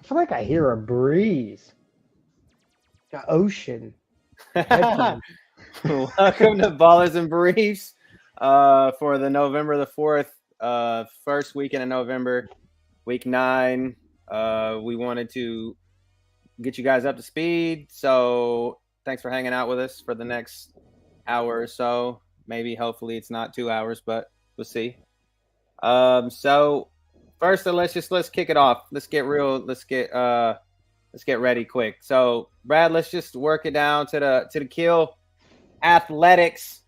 feel like I hear a breeze, an ocean, headphones. Welcome to Ballers and Briefs for the November the 4th, first weekend of November, week 9. We wanted to get you guys up to speed, so thanks for hanging out with us for the next hour or so. Maybe, hopefully, it's not 2 hours, but we'll see. So first, let's kick it off. Let's get real. Let's get ready quick. So, Brad, let's just work it down to the BKeele Athletics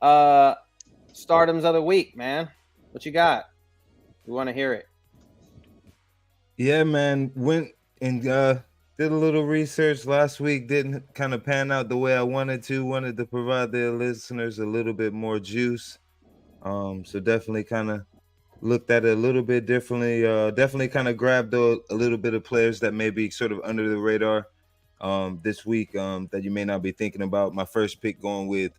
stardoms of the week, man. What you got? We want to hear it. Yeah, man. Went and did a little research last week. Didn't kind of pan out the way I wanted to. Wanted to provide the listeners a little bit more juice. So definitely kind of looked at it a little bit differently. Definitely kind of grabbed a little bit of players that may be sort of under the radar this week that you may not be thinking about. My first pick going with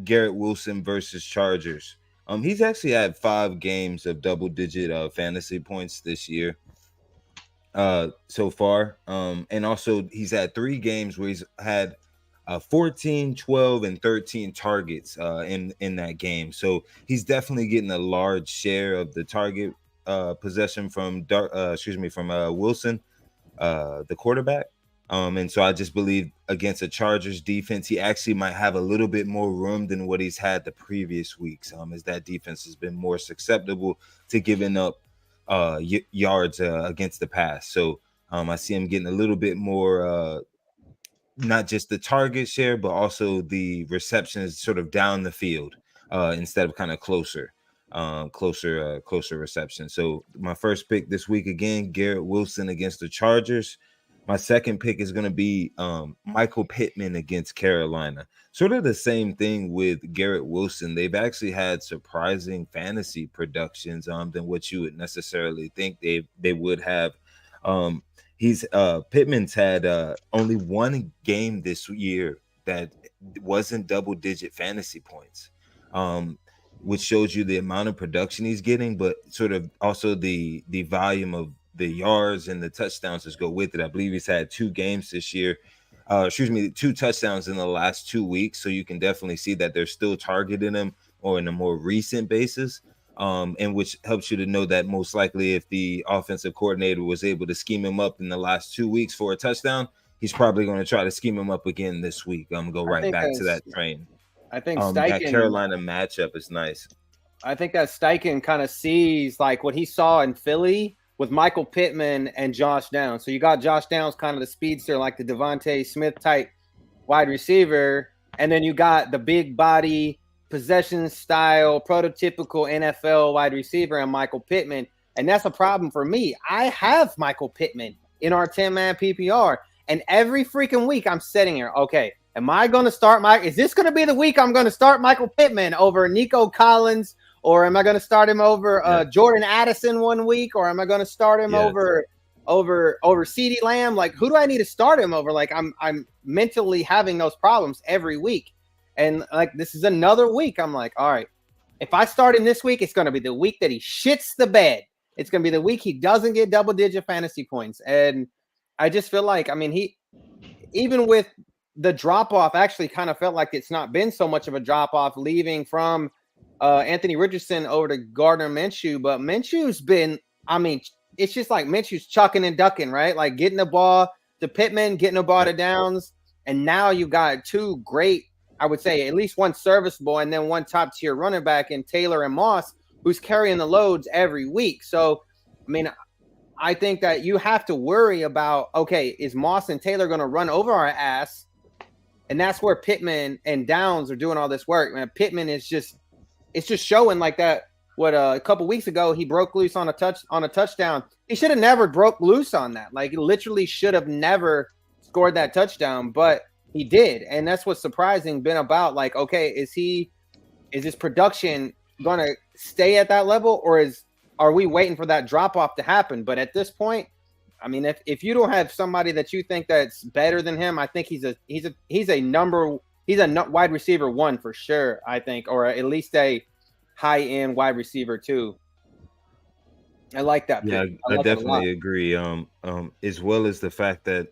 Garrett Wilson versus Chargers. He's actually had 5 games of double-digit fantasy points this year so far. And also he's had 3 games where he's had 14, 12, and 13 targets in that game. So he's definitely getting a large share of the target possession from Wilson, the quarterback. And so I just believe against a Chargers defense, he actually might have a little bit more room than what he's had the previous weeks, as that defense has been more susceptible to giving up yards against the pass. So I see him getting a little bit more, not just the target share, but also the receptions sort of down the field instead of kind of closer reception. So my first pick this week, again, Garrett Wilson against the Chargers. My second pick is going to be Michael Pittman against Carolina. Sort of the same thing with Garrett Wilson. They've actually had surprising fantasy productions than what you would necessarily think they would have. Pittman's had only one game this year that wasn't double-digit fantasy points, which shows you the amount of production he's getting, but sort of also the volume of the yards and the touchdowns that go with it. I believe he's had 2 games this year. 2 touchdowns in the last 2 weeks. So you can definitely see that they're still targeting him or in a more recent basis. And which helps you to know that most likely if the offensive coordinator was able to scheme him up in the last 2 weeks for a touchdown, he's probably going to try to scheme him up again this week. I'm going to go right back to that train. I think that Carolina matchup is nice. I think that Steichen kind of sees like what he saw in Philly with Michael Pittman and Josh Downs. So you got Josh Downs, kind of the speedster, like the Devontae Smith type wide receiver. And then you got the big body, possession style, prototypical NFL wide receiver and Michael Pittman. And that's a problem for me. I have Michael Pittman in our 10-man PPR. And every freaking week I'm sitting here, okay, am I going to start is this going to be the week I'm going to start Michael Pittman over Nico Collins? Or am I going to start him over Jordan Addison one week? Or am I going to start him over CeeDee Lamb? Like, who do I need to start him over? Like, I'm mentally having those problems every week. And, like, this is another week. I'm like, all right, if I start him this week, it's going to be the week that he shits the bed. It's going to be the week he doesn't get double-digit fantasy points. And I just feel like, I mean, he – even with the drop-off, actually kind of felt like it's not been so much of a drop-off leaving from – Anthony Richardson over to Gardner Minshew, but Minshew's been, I mean, it's just like Minshew's chucking and ducking, right? Like getting the ball to Pittman, getting the ball to Downs, and now you got 2 great, I would say, at least one serviceable and then one top tier running back in Taylor and Moss, who's carrying the loads every week. So, I mean, I think that you have to worry about, okay, is Moss and Taylor going to run over our ass? And that's where Pittman and Downs are doing all this work. Man, Pittman is just, it's just showing like that. What a couple weeks ago he broke loose on a touchdown. He should have never broke loose on that. Like he literally should have never scored that touchdown, but he did, and that's what's surprising been about. Like, okay, is his production going to stay at that level, or are we waiting for that drop off to happen? But at this point, I mean, if you don't have somebody that you think that's better than him, I think he's a wide receiver 1 for sure, I think, or at least a high-end wide receiver 2. I like that pick. Yeah, I I like it a lot. definitely agree. As well as the fact that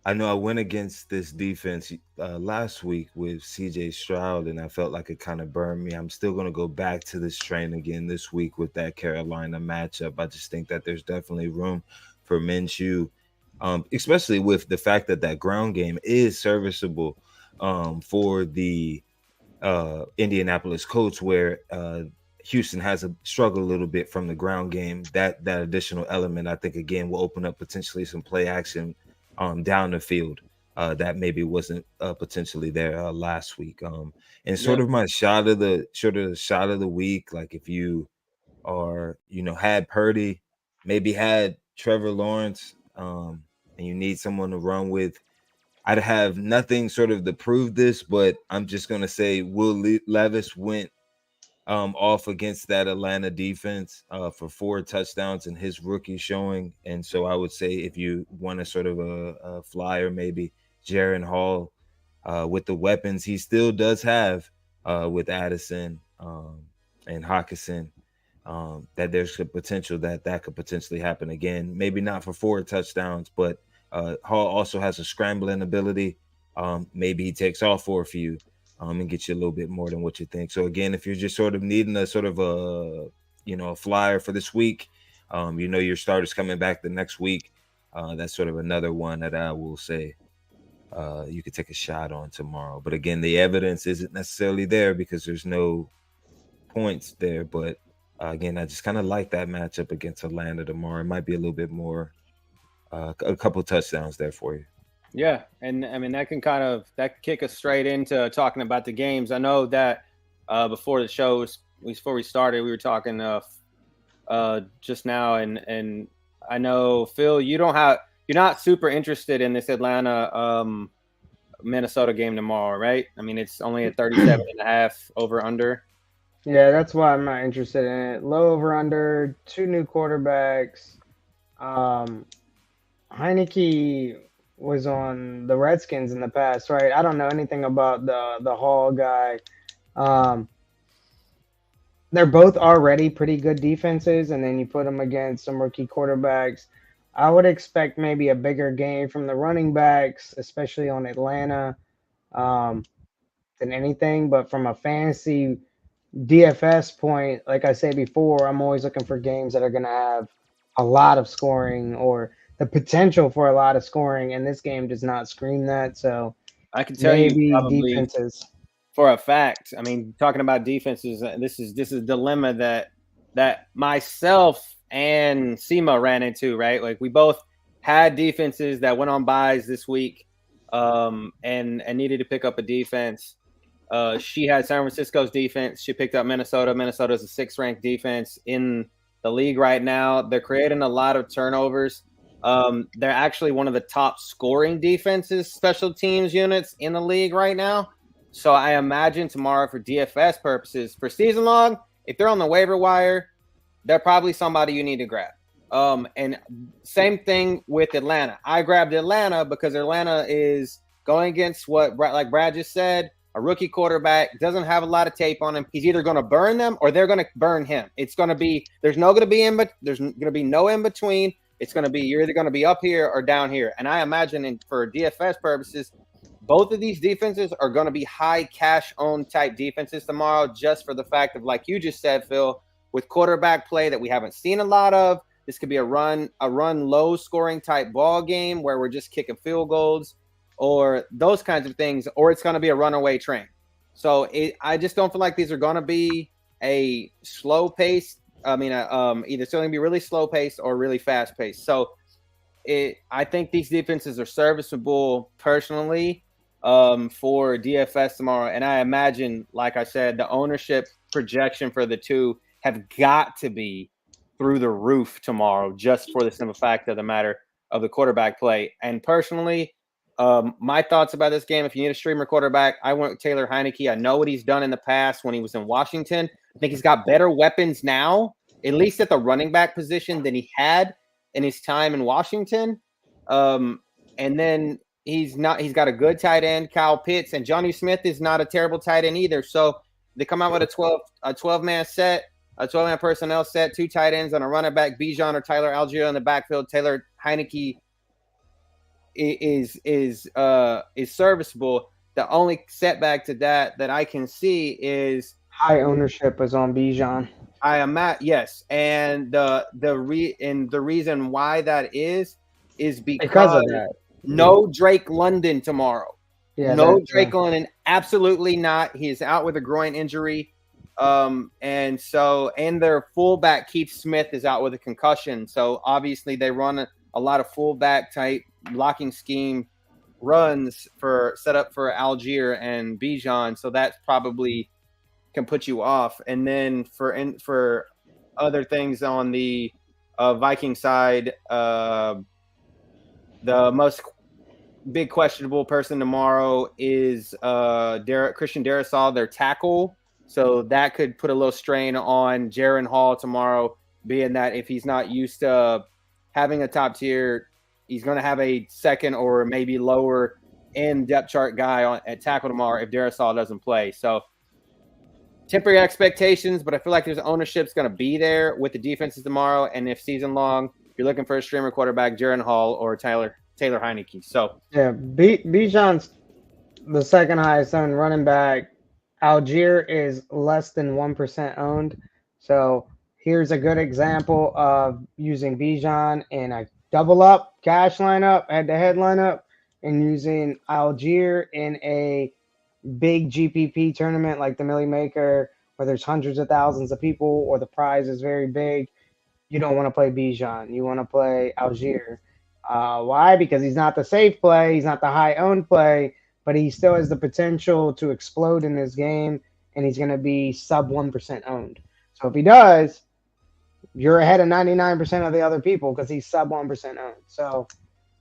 I know I went against this defense last week with CJ Stroud, and I felt like it kind of burned me. I'm still going to go back to this train again this week with that Carolina matchup. I just think that there's definitely room for Minshew, especially with the fact that that ground game is serviceable for the Indianapolis Colts, where Houston has struggled a little bit from the ground game. That additional element, I think, again, will open up potentially some play action down the field that maybe wasn't potentially there last week. And sort of my shot of the week, like if you are, had Purdy, maybe had Trevor Lawrence, and you need someone to run with. I'd have nothing sort of to prove this, but I'm just gonna say Will Levis went off against that Atlanta defense for 4 touchdowns in his rookie showing. And so I would say if you want a sort of a flyer, maybe Jaron Hall with the weapons he still does have with Addison and Hawkinson, that there's a potential that could potentially happen again. Maybe not for 4 touchdowns, but Hall also has a scrambling ability. Maybe he takes off for a few. And get you a little bit more than what you think. So again, if you're just sort of needing a sort of a flyer for this week, your starter's coming back the next week. That's sort of another one that I will say you could take a shot on tomorrow. But again, the evidence isn't necessarily there because there's no points there. But again, I just kind of like that matchup against Atlanta tomorrow. It might be a little bit more, a couple touchdowns there for you. Yeah, and I mean that can kick us straight into talking about the games. I know that before we started, we were talking just now, and I know Phil, you're not super interested in this Atlanta Minnesota game tomorrow, right? I mean, it's only at 37.5 over under. Yeah, that's why I'm not interested in it. Low over under, 2 new quarterbacks. Heineke was on the Redskins in the past, right? I don't know anything about the Hall guy. They're both already pretty good defenses, and then you put them against some rookie quarterbacks. I would expect maybe a bigger game from the running backs, especially on Atlanta, than anything. But from a fantasy DFS point, like I said before, I'm always looking for games that are going to have a lot of scoring or the potential for a lot of scoring, and this game does not scream that. So I can tell maybe you probably defenses. For a fact. I mean, talking about defenses, this is a dilemma that myself and Sema ran into, right? Like we both had defenses that went on buys this week and needed to pick up a defense. She had San Francisco's defense. She picked up Minnesota. Minnesota's a 6th ranked defense in the league right now. They're creating a lot of turnovers. They're actually one of the top scoring defenses, special teams units in the league right now. So I imagine tomorrow for DFS purposes, for season long, if they're on the waiver wire, they're probably somebody you need to grab. And same thing with Atlanta. I grabbed Atlanta because Atlanta is going against what, like Brad just said, a rookie quarterback, doesn't have a lot of tape on him. He's either going to burn them or they're going to burn him. It's going to be there's going to be no in between. It's going to be you're either going to be up here or down here. And I imagine for DFS purposes, both of these defenses are going to be high cash owned type defenses tomorrow, just for the fact of, like you just said, Phil, with quarterback play that we haven't seen a lot of. This could be a run low scoring type ball game where we're just kicking field goals or those kinds of things, or it's going to be a runaway train. So I just don't feel like these are going to be a slow pace. I mean, either it's going to be really slow paced or really fast paced. So I think these defenses are serviceable personally for DFS tomorrow. And I imagine, like I said, the ownership projection for the two have got to be through the roof tomorrow, just for the simple fact of the matter of the quarterback play. And personally, my thoughts about this game, if you need a streamer quarterback, I went with Taylor Heineke. I know what he's done in the past when he was in Washington. I think he's got better weapons now, at least at the running back position, than he had in his time in Washington. And then he's got a good tight end, Kyle Pitts, and Johnny Smith is not a terrible tight end either. So they come out with a 12-man set. A 12-man personnel set, 2 tight ends and a running back, Bijan or Tyler Algier in the backfield. Taylor Heineke is serviceable. The only setback to that I can see is high ownership is on Bijan. I am at yes, and the reason why that is because of that. No Drake London tomorrow. Yeah, no Drake London, absolutely not. He is out with a groin injury, and their fullback Keith Smith is out with a concussion. So obviously they run a lot of fullback type blocking scheme runs set up for Algier and Bijan. So that's probably can put you off. And then for other things on the Viking side, the most big questionable person tomorrow is Christian Darrisaw, their tackle. So that could put a little strain on Jaron Hall tomorrow, being that if he's not used to having a top tier, he's going to have a second or maybe lower end depth chart guy at tackle tomorrow if Darrisaw doesn't play. So temporary expectations, but I feel like there's ownership's going to be there with the defenses tomorrow. And if season long, you're looking for a streamer quarterback, Jaron Hall or Taylor Heineke. So yeah, Bijan's the second highest owned running back. Algier is less than 1% owned. So here's a good example of using Bijan in a double up cash lineup, head-to-head lineup, and using Algier in a big GPP tournament like the Millie Maker, where there's hundreds of thousands of people or the prize is very big. You don't want to play Bijan. You want to play Algier. Why? Because he's not the safe play. He's not the high-owned play, but he still has the potential to explode in this game, and he's going to be sub 1% owned. So if he does, you're ahead of 99% of the other people because he's sub 1% owned. So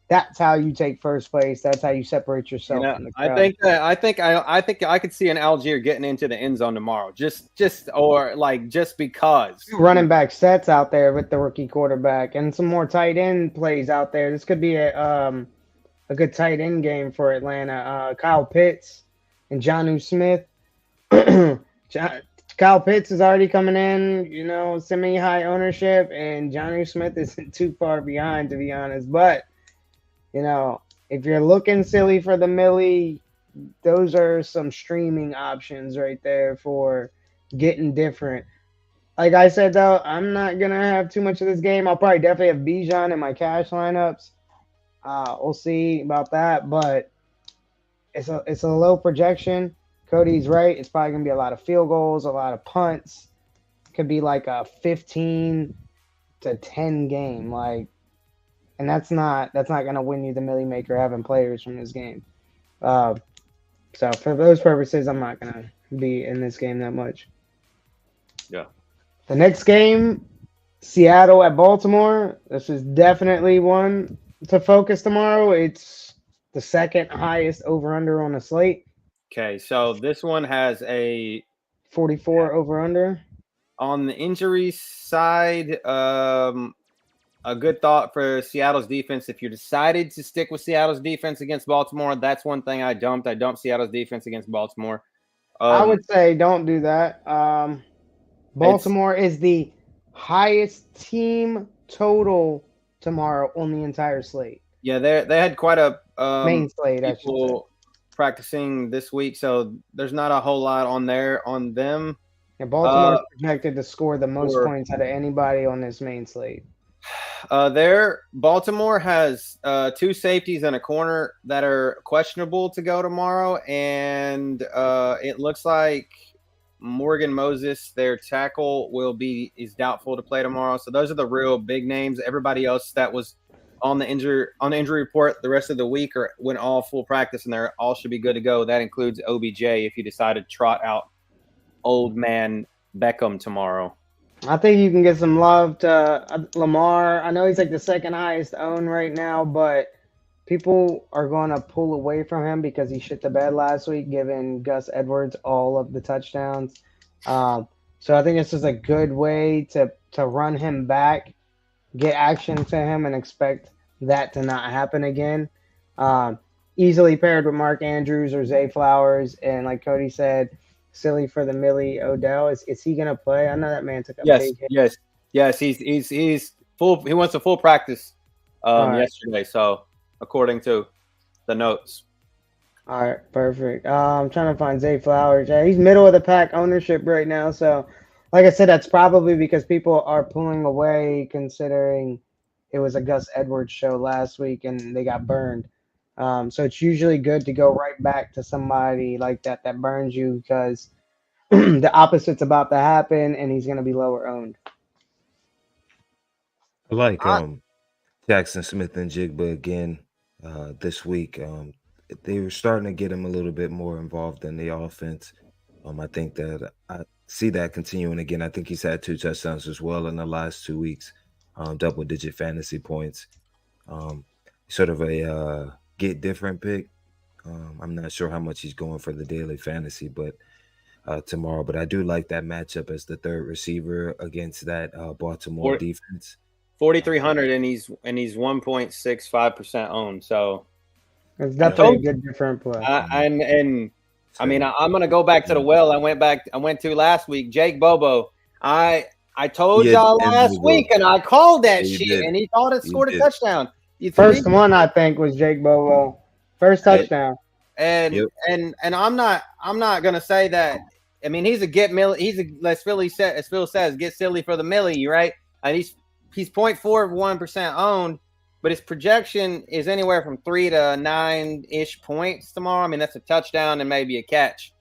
that's how you take first place. That's how you separate yourself from the crowd. I think I could see an Algier getting into the end zone tomorrow. Just because. Running back sets out there with the rookie quarterback and some more tight end plays out there. This could be a good tight end game for Atlanta. Kyle Pitts and Jonnu Smith. Kyle Pitts is already coming in, semi-high ownership, and Jonnu Smith isn't too far behind, to be honest. But, if you're looking silly for the Millie, those are some streaming options right there for getting different. Like I said, though, I'm not going to have too much of this game. I'll probably definitely have Bijan in my cash lineups. We'll see about that, but it's a low projection. Cody's right. It's probably going to be a lot of field goals, a lot of punts. Could be like a 15-10 game. And that's not going to win you the Millie Maker having players from this game. So for those purposes, I'm not going to be in this game that much. Yeah. The next game, Seattle at Baltimore. This is definitely one to focus tomorrow. It's the second highest over-under on the slate. Okay, so this one has a 44 over-under. On the injury side, a good thought for Seattle's defense. If you decided to stick with Seattle's defense against Baltimore, that's one thing I dumped. I dumped Seattle's defense against Baltimore. I would say don't do that. Baltimore is the highest team total tomorrow on the entire slate. Yeah, they had quite a main slate people practicing this week, so there's not a whole lot on them. Yeah, Baltimore is projected to score the most points out of anybody on this main slate. Baltimore has 2 safeties and a corner that are questionable to go tomorrow, and it looks like Morgan Moses, their tackle, is doubtful to play tomorrow. So those are the real big names. Everybody else that was on the injury report the rest of the week went all full practice, and they all should be good to go. That includes OBJ if you decide to trot out old man Beckham tomorrow. I think you can get some love to Lamar. I know he's like the second highest owned right now, but people are going to pull away from him because he shit the bed last week, giving Gus Edwards all of the touchdowns. So I think this is a good way to run him back, get action to him, and expect that to not happen again. Easily paired with Mark Andrews or Zay Flowers. And like Cody said, silly for the Millie Odell. Is he gonna play? I know that man took a Yes, big hit. yes. He's full. He went to full practice Right. yesterday. So according to the notes. All right, perfect. I'm trying to find Zay Flowers. Yeah, he's middle of the pack ownership right now. So, like I said, that's probably because people are pulling away, considering it was a Gus Edwards show last week and they got burned. So it's usually good to go right back to somebody like that burns you because the opposite's about to happen and he's going to be lower owned. I like Jackson Smith and Jigba again this week. They were starting to get him a little bit more involved in the offense. I think that I see that continuing again. I think he's had 2 touchdowns as well in the last 2 weeks, double-digit fantasy points. Sort of a get different pick. I'm not sure how much he's going for the daily fantasy, but tomorrow. But I do like that matchup as the third receiver against that Baltimore defense. 4,300 and he's 1.65% owned. So it's definitely a good different play. I mean, I'm gonna go back to the well. I went to last week. Jake Bobo. I told y'all last week, and I called that shit, and he thought it scored a touchdown. First one I think was Jake Bobo. First touchdown. And I'm not gonna say that. I mean, he's a as Phil says, get silly for the millie, right? And he's 0.41% owned, but his projection is anywhere from 3 to 9-ish points tomorrow. I mean, that's a touchdown and maybe a catch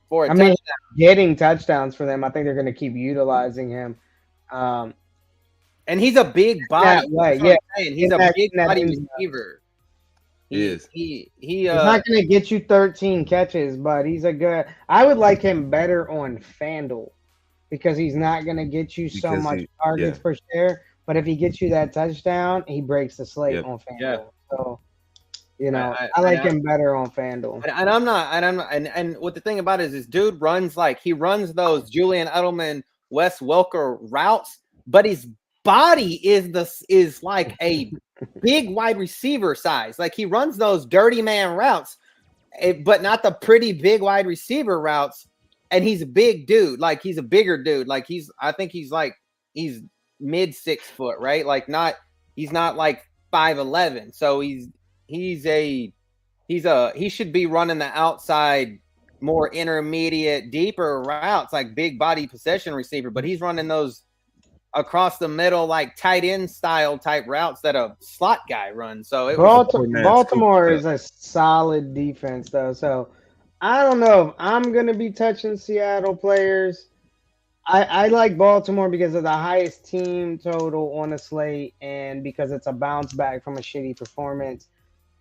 for a touchdown. Getting touchdowns for them. I think they're going to keep utilizing him. And he's a big body. He's a big body receiver. He's not going to get you 13 catches, but he's a good. I would like him better on FanDuel because he's not going to get you so much targets per share. But if he gets you that touchdown, he breaks the slate on FanDuel. Yeah. So, I like him better on FanDuel. And what the thing about it is, this dude runs those Julian Edelman, Wes Welker routes, but his body is like a big wide receiver size. Like he runs those dirty man routes, but not the pretty big wide receiver routes. And he's a big dude. Like he's a bigger dude. Like he's he's mid 6 foot, right? Like he's not like 5'11". So he should be running the outside, more intermediate, deeper routes, like big body possession receiver, but he's running those across the middle, like tight end style type routes that a slot guy runs. So Baltimore is a solid defense though. So I don't know if I'm gonna be touching Seattle players. I like Baltimore because of the highest team total on the slate and because it's a bounce back from a shitty performance.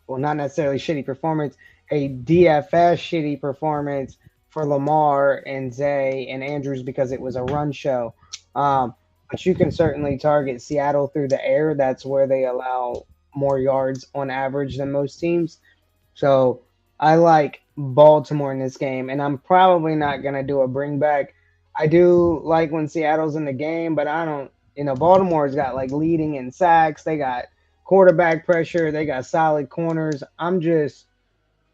Well, not necessarily shitty performance, a DFS shitty performance for Lamar and Zay and Andrews because it was a run show. But you can certainly target Seattle through the air. That's where they allow more yards on average than most teams. So I like Baltimore in this game, and I'm probably not going to do a bring back. I do like when Seattle's in the game, but I don't, Baltimore's got like leading in sacks. They got quarterback pressure. They got solid corners. I'm just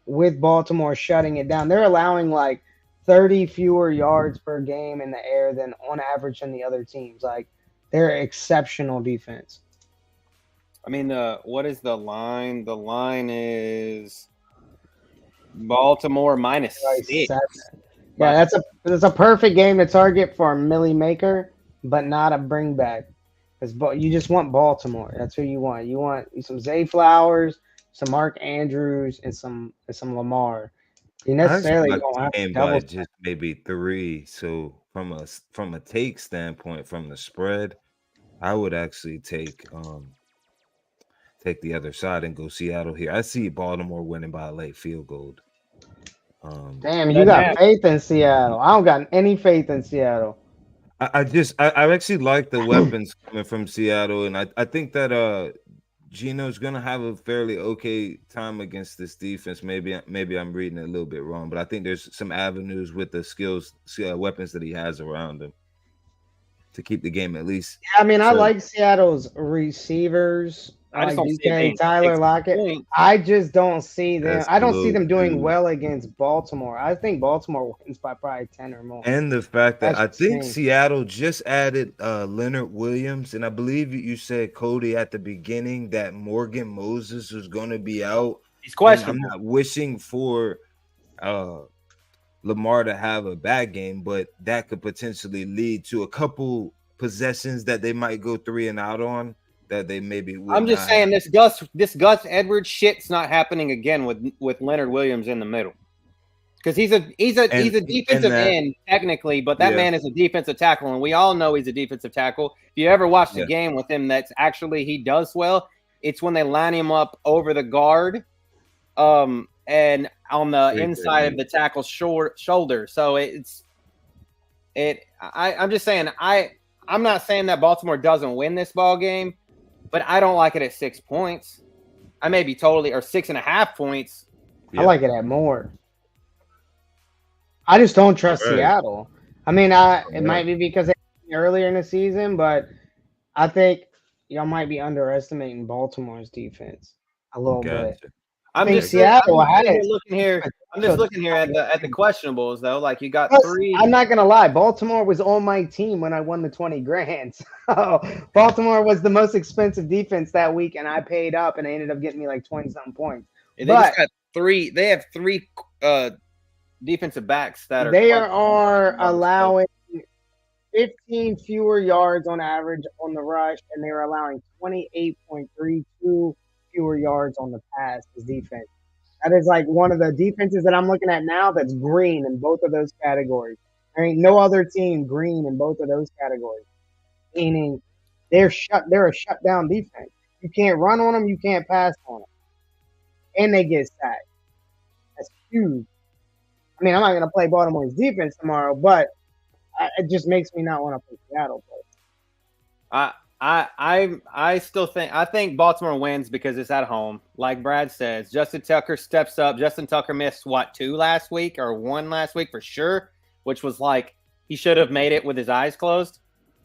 with Baltimore shutting it down. They're allowing like 30 fewer yards per game in the air than on average than the other teams. Like they're exceptional defense. I mean, what is the line? The line is Baltimore -6. Yeah, that's a perfect game to target for a Millie Maker, but not a bring back. You just want Baltimore. That's who you want. You want some Zay Flowers, some Mark Andrews, and some Lamar. You necessarily don't have to double just maybe 3. So from a take standpoint, from the spread, I would actually take the other side and go Seattle here. I see Baltimore winning by a late field goal. Damn, you got faith in Seattle. I don't got any faith in Seattle. I actually like the weapons coming from Seattle, and I think that Gino's gonna have a fairly okay time against this defense. Maybe I'm reading it a little bit wrong, but I think there's some avenues with the weapons that he has around him to keep the game at least. Yeah, I mean, I like Seattle's receivers. I just like don't see it DK, being Tyler 6 Lockett. points. I just don't see them. That's I don't see low, them doing too. well against Baltimore. I think Baltimore wins by probably 10 or more. And the fact that That's I just think me. Seattle just added Leonard Williams, and I believe you said, Cody, at the beginning that Morgan Moses was going to be out. He's And questionable. I'm not wishing for Lamar to have a bad game, but that could potentially lead to a couple possessions that they might go 3 and out on that they maybe would. I'm just saying this Gus Edwards shit's not happening again with Leonard Williams in the middle. Because he's a defensive end technically, but that man is a defensive tackle, and we all know he's a defensive tackle. If you ever watched a game with him, that's actually he does well. It's when they line him up over the guard, and on the inside of the tackle's shoulder. So I'm just saying I'm not saying that Baltimore doesn't win this ball game, but I don't like it at 6 points. I may be totally or 6.5 points. I like it at more. I just don't trust Seattle. I mean, it might be because earlier in the season, but I think y'all might be underestimating Baltimore's defense a little bit. I'm just looking here at the questionables though. Like you got 3. I'm not gonna lie, Baltimore was on my team when I won the 20 grand. So Baltimore was the most expensive defense that week, and I paid up, and they ended up getting me like 20-something points. They just got 3. They have 3 defensive backs that are allowing 15 fewer yards on average on the rush, and they were allowing 28.32 fewer yards on the pass as defense. That is like one of the defenses that I'm looking at now that's green in both of those categories. There ain't no other team green in both of those categories. Meaning they're a shutdown defense. You can't run on them, you can't pass on them. And they get sacked. That's huge. I mean, I'm not gonna play Baltimore's defense tomorrow, but it just makes me not want to play Seattle. I still think Baltimore wins because it's at home. Like Brad says, Justin Tucker steps up. Justin Tucker missed 2 last week or 1 last week for sure, which was like he should have made it with his eyes closed.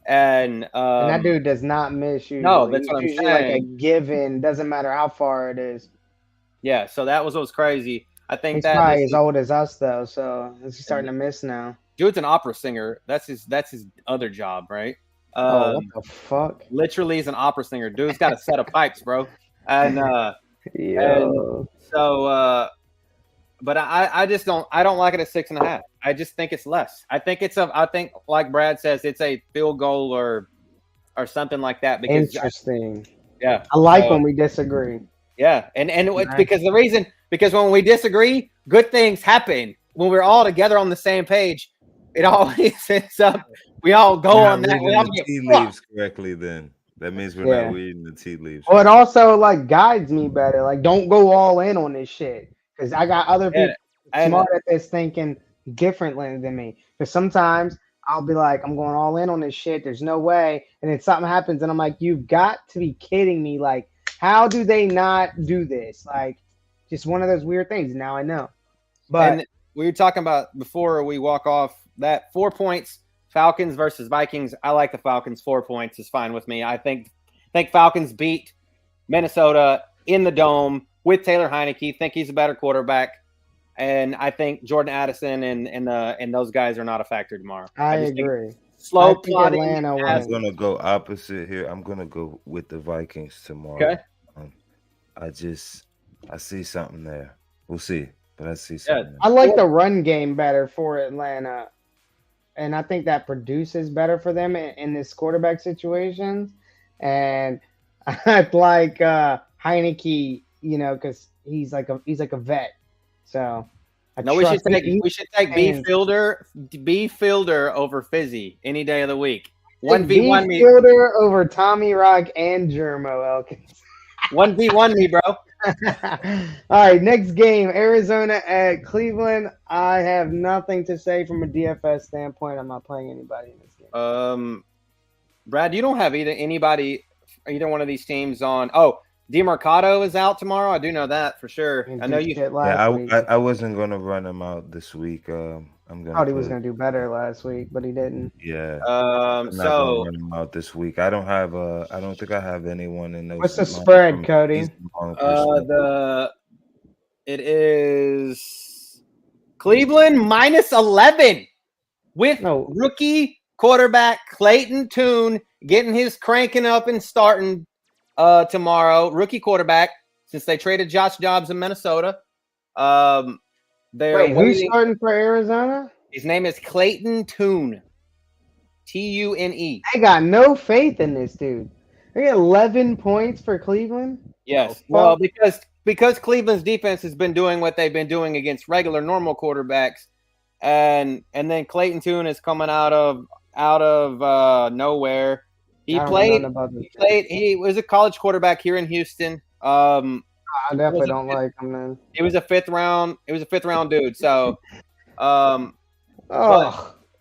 And that dude does not miss you. No, that's what I'm saying. Like a given, doesn't matter how far it is. Yeah, so that was what was crazy. I think he's probably as old as us though, so he's starting to miss now. Dude's an opera singer. That's his other job, right? What the fuck? Literally, he's an opera singer. Dude's got a set of pipes, bro. And but I just don't like it at 6.5. I just think it's less. I think like Brad says, it's a field goal or something like that. Because interesting. Yeah, I like when we disagree. Yeah, and because when we disagree, good things happen. When we're all together on the same page, it always ends up. We all go on that. We all get tea leaves correctly. Then that means we're not reading the tea leaves. Well, it also like guides me better. Like, don't go all in on this shit because I got other people smart at this thinking differently than me. Because sometimes I'll be like, I'm going all in on this shit. There's no way, and then something happens, and I'm like, you've got to be kidding me! Like, how do they not do this? Like, just one of those weird things. Now I know. But and we were talking about before we walk off that 4 points. Falcons versus Vikings. I like the Falcons. 4 points is fine with me. I think Falcons beat Minnesota in the Dome with Taylor Heineke. Think he's a better quarterback, and I think Jordan Addison and those guys are not a factor tomorrow. I agree. Slow plotting. I'm gonna go opposite here. I'm gonna go with the Vikings tomorrow. Okay. I see something there. We'll see, but I see something. I like the run game better for Atlanta. And I think that produces better for them in this quarterback situations. And I'd like Heineke, because he's like a vet. So we should take B Fielder over Fizzy any day of the week. 1v1 me. Fielder over Tommy Rock and Jermo Elkins. 1v1 me, bro. All right, next game, Arizona at Cleveland. I have nothing to say from a DFS standpoint. I'm not playing anybody in this game. Brad, you don't have either one of these teams on. Oh, DeMarcado is out tomorrow. I do know that for sure. I know you. I wasn't gonna run him out this week. I'm gonna. Thought he was gonna do better last week, but he didn't. Yeah. I'm not So gonna run him out this week. I don't think I have anyone in those. What's the spread, Cody? It is Cleveland minus 11 with rookie quarterback Clayton Tune getting his cranking up and starting tomorrow. Rookie quarterback, since they traded Josh Dobbs in Minnesota. Who's starting for Arizona? His name is Clayton Tune. Tune. I got no faith in this dude. They get 11 points for Cleveland. Yes, well, because Cleveland's defense has been doing what they've been doing against regular normal quarterbacks, and then Clayton Tune is coming out of nowhere. He was a college quarterback here in Houston. I definitely don't like him, man. It was a fifth round dude. So,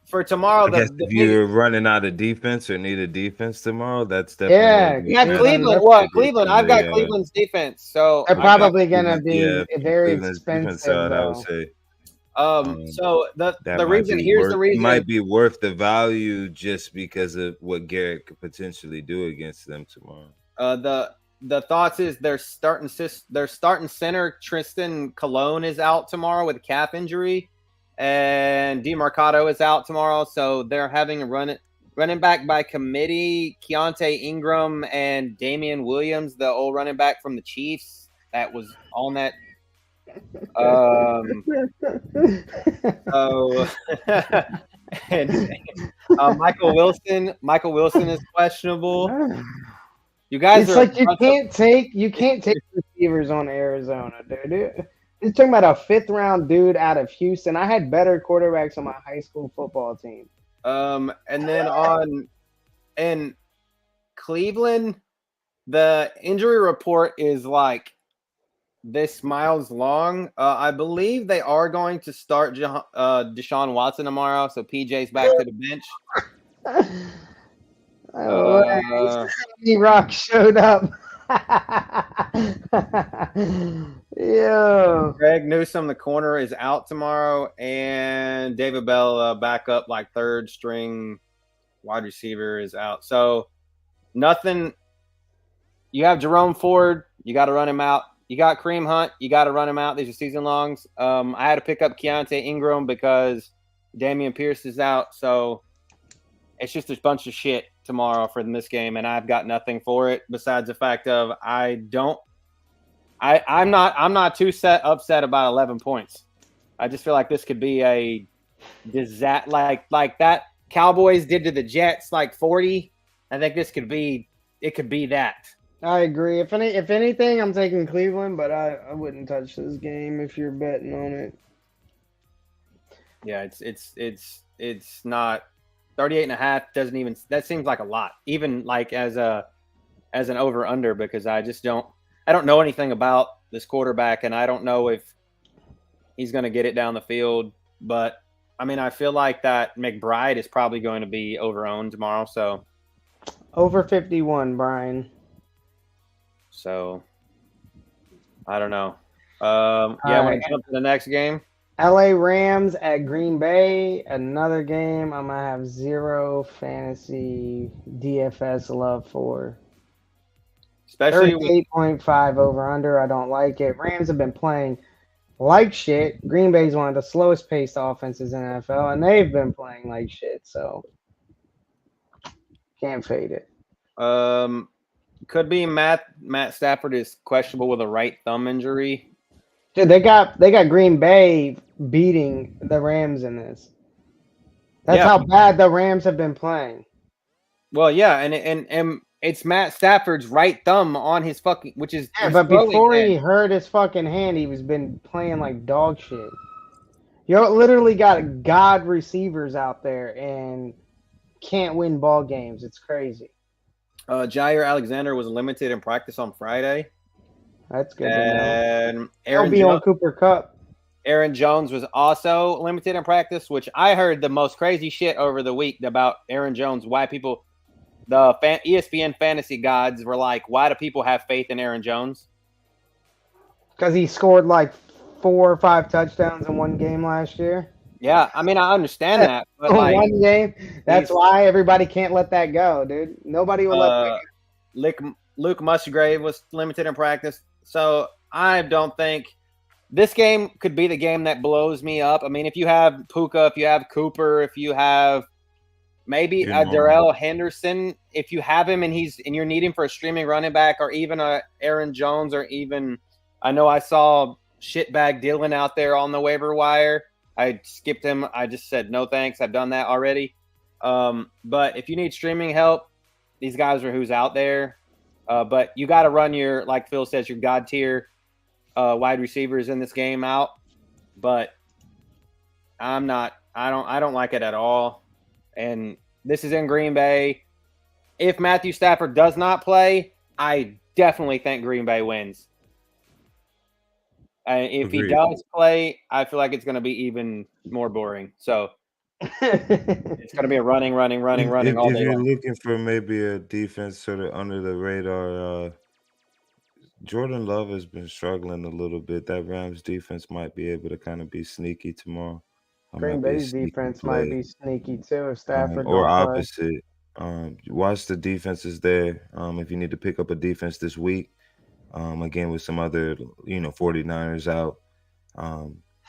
for tomorrow, if you're running out of defense or need a defense tomorrow, that's definitely Cleveland. Cleveland. I've got Cleveland's defense, so they're probably gonna be very expensive. I would say. So the reason it might be worth the value just because of what Garrett could potentially do against them tomorrow. The thoughts is their starting center Tristan Colon is out tomorrow with a calf injury, and DeMarcado is out tomorrow. So they're having a running back by committee. Keontae Ingram and Damian Williams, the old running back from the Chiefs, that was on that. And Michael Wilson is questionable. You guys you can't take receivers on Arizona, dude. You're talking about a fifth round dude out of Houston. I had better quarterbacks on my high school football team. And then in Cleveland, the injury report is like this miles long. I believe they are going to start Deshaun Watson tomorrow, so PJ's back to the bench. Rock showed up. Yo. Greg Newsome, the corner, is out tomorrow, and David Bell, backup like third string wide receiver, is out. So nothing. You have Jerome Ford, you got to run him out. You got Kareem Hunt, you got to run him out. These are season longs. I had to pick up Keontae Ingram because Damian Pierce is out. So it's just a bunch of shit tomorrow for this game, and I've got nothing for it besides the fact of I'm not too upset about 11 points. I just feel like this could be a disaster, like that Cowboys did to the Jets, like 40. I think it could be that. I agree. If anything, I'm taking Cleveland, but I wouldn't touch this game if you're betting on it. Yeah, it's not 38.5 doesn't even, that seems like a lot, even like as an over under, because I don't know anything about this quarterback, and I don't know if he's going to get it down the field. But I mean, I feel like that McBride is probably going to be over-owned tomorrow. So over 51, Brian. So I don't know. When we jump to the next game. LA Rams at Green Bay, another game I'm going to have 0 fantasy DFS love for. Especially 38.5 over under. I don't like it. Rams have been playing like shit. Green Bay's one of the slowest paced offenses in the NFL, and they've been playing like shit, so can't fade it. Could be Matt Stafford is questionable with a right thumb injury. Dude, they got Green Bay beating the Rams in this. That's how bad the Rams have been playing. Well, yeah, and it's Matt Stafford's right thumb on his fucking, which is but before he hurt his fucking hand, he was been playing like dog shit. You literally got god receivers out there and can't win ball games. It's crazy. Jair Alexander was limited in practice on Friday. That's good. And He'll be on Cooper Kupp. Aaron Jones was also limited in practice, which I heard the most crazy shit over the week about Aaron Jones. Why people, the ESPN fantasy gods were like, why do people have faith in Aaron Jones? Because he scored like 4 or 5 touchdowns in one game last year. Yeah, I mean, I understand that, but like One game. That's why everybody can't let that go, dude. Nobody will let that go. Luke Musgrave was limited in practice, so I don't think this game could be the game that blows me up. I mean, if you have Puka, if you have Cooper, if you have maybe Darrell Henderson, if you have him and you're needing for a streaming running back, or even a Aaron Jones, or even I know I saw shitbag Dylan out there on the waiver wire. I skipped him. I just said no thanks. I've done that already. But if you need streaming help, these guys are who's out there. But you got to run your, like Phil says, your God tier wide receivers in this game out. But I'm not. I don't like it at all. And this is in Green Bay. If Matthew Stafford does not play, I definitely think Green Bay wins. If he does play, I feel like it's going to be even more boring. So it's going to be a running all day long. If you're looking for maybe a defense sort of under the radar, Jordan Love has been struggling a little bit. That Rams defense might be able to kind of be sneaky tomorrow. Green Bay's defense might be sneaky too if Stafford or don't opposite. Watch the defenses there. If you need to pick up a defense this week, again with some other 49ers out,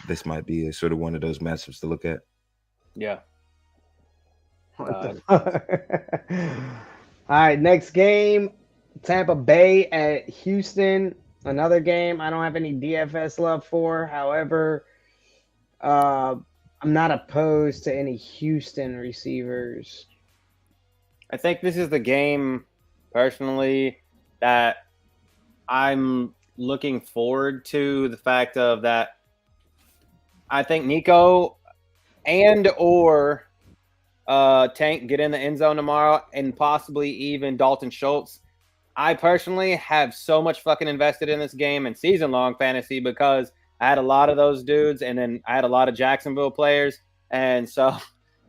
this might be a sort of one of those matchups to look at. Yeah. All right, next game, Tampa Bay at Houston. Another game I don't have any DFS love for. However, I'm not opposed to any Houston receivers. I think this is the game, personally, that I'm looking forward to. The fact of that, I think Nico or Tank get in the end zone tomorrow, and possibly even Dalton Schultz. I personally have so much fucking invested in this game in season-long fantasy because I had a lot of those dudes, and then I had a lot of Jacksonville players, and so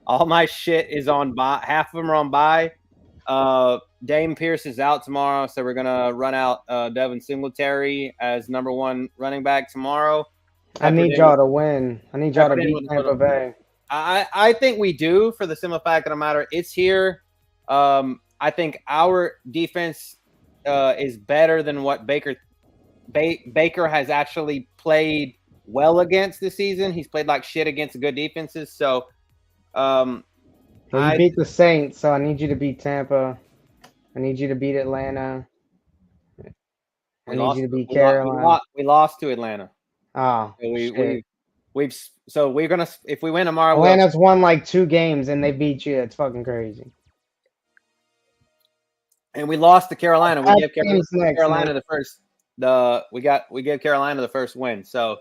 all my shit is on buy. Half of them are on buy. Dame Pierce is out tomorrow, so we're gonna run out Devin Singletary as number one running back tomorrow. I need y'all to win. I need y'all to beat Tampa Bay. I think we do, for the simple fact of the matter, it's here. I think our defense is better than what Baker has actually played well against this season. He's played like shit against good defenses. So you beat the Saints, so I need you to beat Tampa. I need you to beat Atlanta. I need you to beat Carolina. We lost to Atlanta. Oh, so we're gonna, if we win tomorrow, Atlanta's won like 2 games and they beat you. It's fucking crazy. And we lost to Carolina. We gave Carolina the first. We gave Carolina the first win. So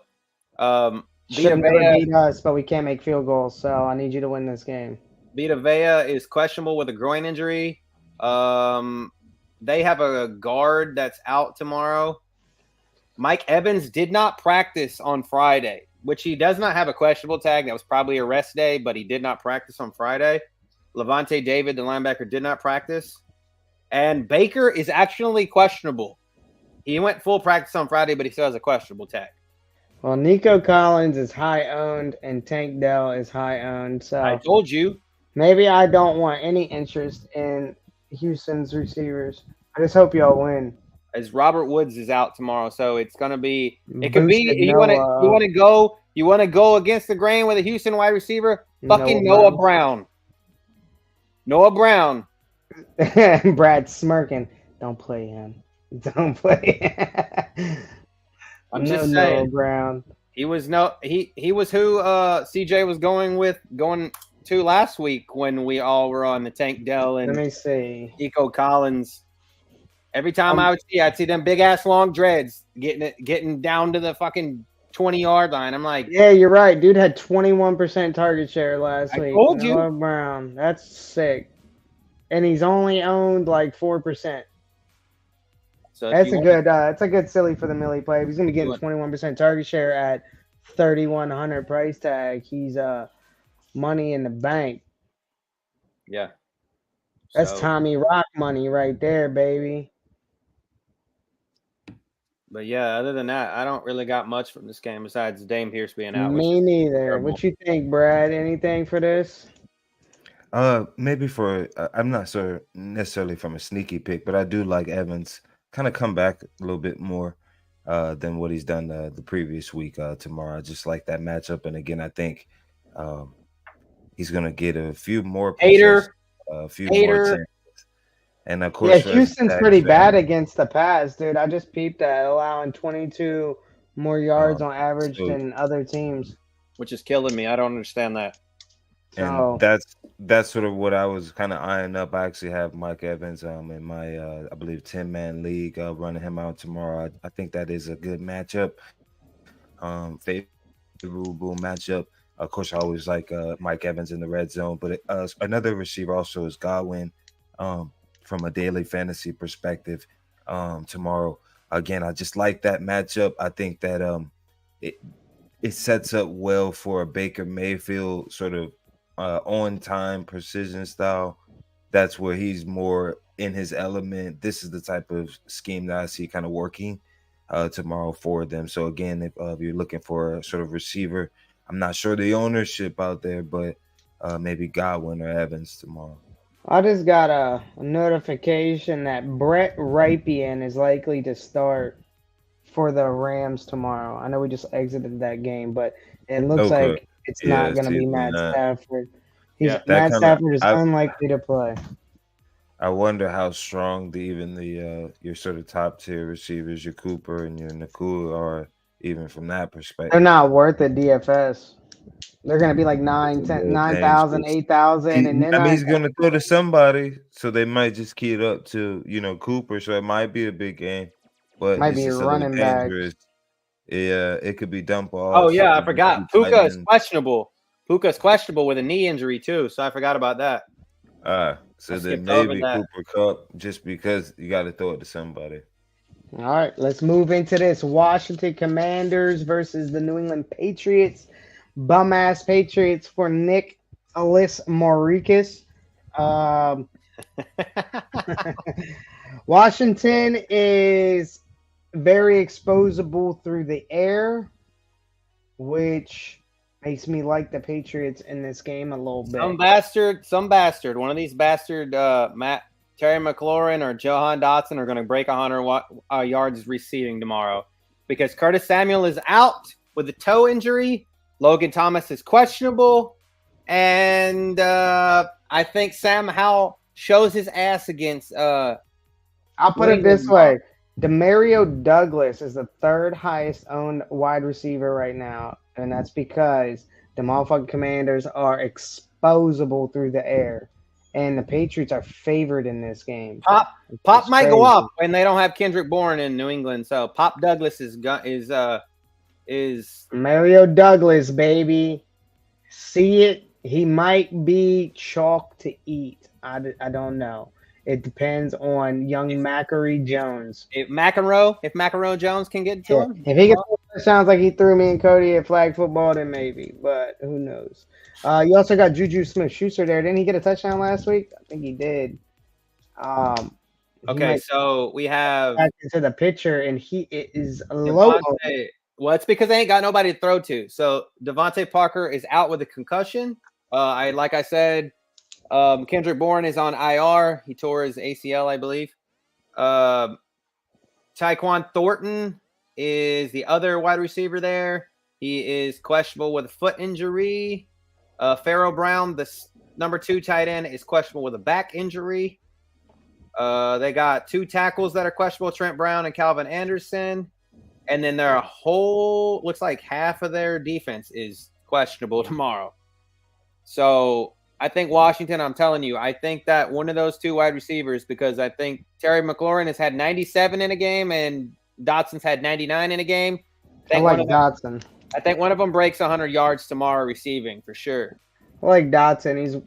Vita Vea beat us, but we can't make field goals. So I need you to win this game. Vita Vea is questionable with a groin injury. They have a guard that's out tomorrow. Mike Evans did not practice on Friday, which he does not have a questionable tag. That was probably a rest day, but he did not practice on Friday. Levante David, the linebacker, did not practice. And Baker is actually questionable. He went full practice on Friday, but he still has a questionable tag. Well, Nico Collins is high owned and Tank Dell is high owned. So I told you. Maybe I don't want any interest in Houston's receivers. I just hope y'all win. As Robert Woods is out tomorrow, so it's gonna be. It could be. You want to go against the grain with a Houston wide receiver? Fucking Noah Brown. Noah Brown. Brad's smirking. Don't play him. Don't play him. I'm just saying. Noah Brown. He was who CJ was going to last week when we all were on the Tank Dell and let me see. Nico Collins. Every time I'd see them big ass long dreads getting down to the fucking 20-yard line. I'm like, yeah, you're right. Dude had 21% target share last week. I told you. Noah Brown. That's sick. And he's only owned like 4%. So that's a good silly for the Millie play. If he's gonna be getting 21% target share at 3,100 price tag, he's money in the bank. Yeah. That's Tommy Rock money right there, baby. But yeah, other than that, I don't really got much from this game besides Dame Pierce being out. Which Me is neither. terrible. What you think, Brad? Anything for this? Maybe for I'm not so necessarily from a sneaky pick, but I do like Evans kind of come back a little bit more than what he's done the previous week tomorrow. I just like that matchup, and again, I think he's gonna get a few more possessions, a few more Hater. attempts, and of Yeah, course, Houston's pretty bad against the pass, dude. I just peeped that, allowing 22 more yards on average so- than other teams. which is killing me. I don't understand that. And So that's sort of what I was kind of eyeing up. I actually have Mike Evans in my I believe 10-man league running him out tomorrow. I think that is a good matchup. Favorable matchup. Of course, I always like Mike Evans in the red zone, but another receiver also is Godwin from a daily fantasy perspective tomorrow. Again, I just like that matchup. I think that it sets up well for a Baker Mayfield sort of on-time precision style. That's where he's more in his element. This is the type of scheme that I see kind of working tomorrow for them. So again, if you're looking for a sort of receiver, I'm not sure the ownership out there, but maybe Godwin or Evans tomorrow. I just got a notification that Brett Ripien is likely to start for the Rams tomorrow. I know we just exited that game, but it looks like it's not going to be Matt Stafford. Matt Stafford is unlikely to play. I wonder how strong your sort of top tier receivers, your Cooper and your Nakua, are even from that perspective. They're not worth it DFS. They're going to be like 9,000, 8,000. And then he's going to throw to somebody, so they might just key it up to, Cooper. So it might be a big game, but might be running back. Yeah, it could be dump off. Oh, yeah, I forgot. Puka is questionable. Puka's questionable with a knee injury, too, so I forgot about that. So then maybe Cooper Kupp, just because you got to throw it to somebody. All right, let's move into this. Washington Commanders versus the New England Patriots. Bum-ass Patriots for Nick Maurikas. Washington is very exposable through the air, which makes me like the Patriots in this game a little bit. Some bastard. One of these bastard Terry McLaurin or Jahan Dotson are going to break 100 yards receiving tomorrow because Curtis Samuel is out with a toe injury. Logan Thomas is questionable. And I think Sam Howell shows his ass against I'll put it this way. Demario Douglas is the third highest owned wide receiver right now. And that's because the motherfucking Commanders are exposable through the air. And the Patriots are favored in this game. Pop might go off when they don't have Kendrick Bourne in New England. So Pop Douglas is Mario Douglas, baby. See it. He might be chalk to eat. I don't know. It depends on young Macari Jones. If McEnroe Jones can get to him. If he gets sounds like he threw me and Cody at flag football, then maybe. But who knows? You also got Juju Smith-Schuster there. Didn't he get a touchdown last week? I think he did. Okay, so we have back into the picture, and he is low. Well, it's because they ain't got nobody to throw to. So Devontae Parker is out with a concussion. Like I said, Kendrick Bourne is on IR. He tore his ACL, I believe. Tyquan Thornton is the other wide receiver there. He is questionable with a foot injury. Pharaoh Brown, the number 2 tight end, is questionable with a back injury. They got 2 tackles that are questionable, Trent Brown and Calvin Anderson. And then looks like half of their defense is questionable tomorrow. So I think Washington, I'm telling you, I think that one of those 2 wide receivers, because I think Terry McLaurin has had 97 in a game and Dotson's had 99 in a game. I like Dotson. I think one of them breaks 100 yards tomorrow receiving for sure. I like Dotson. He's a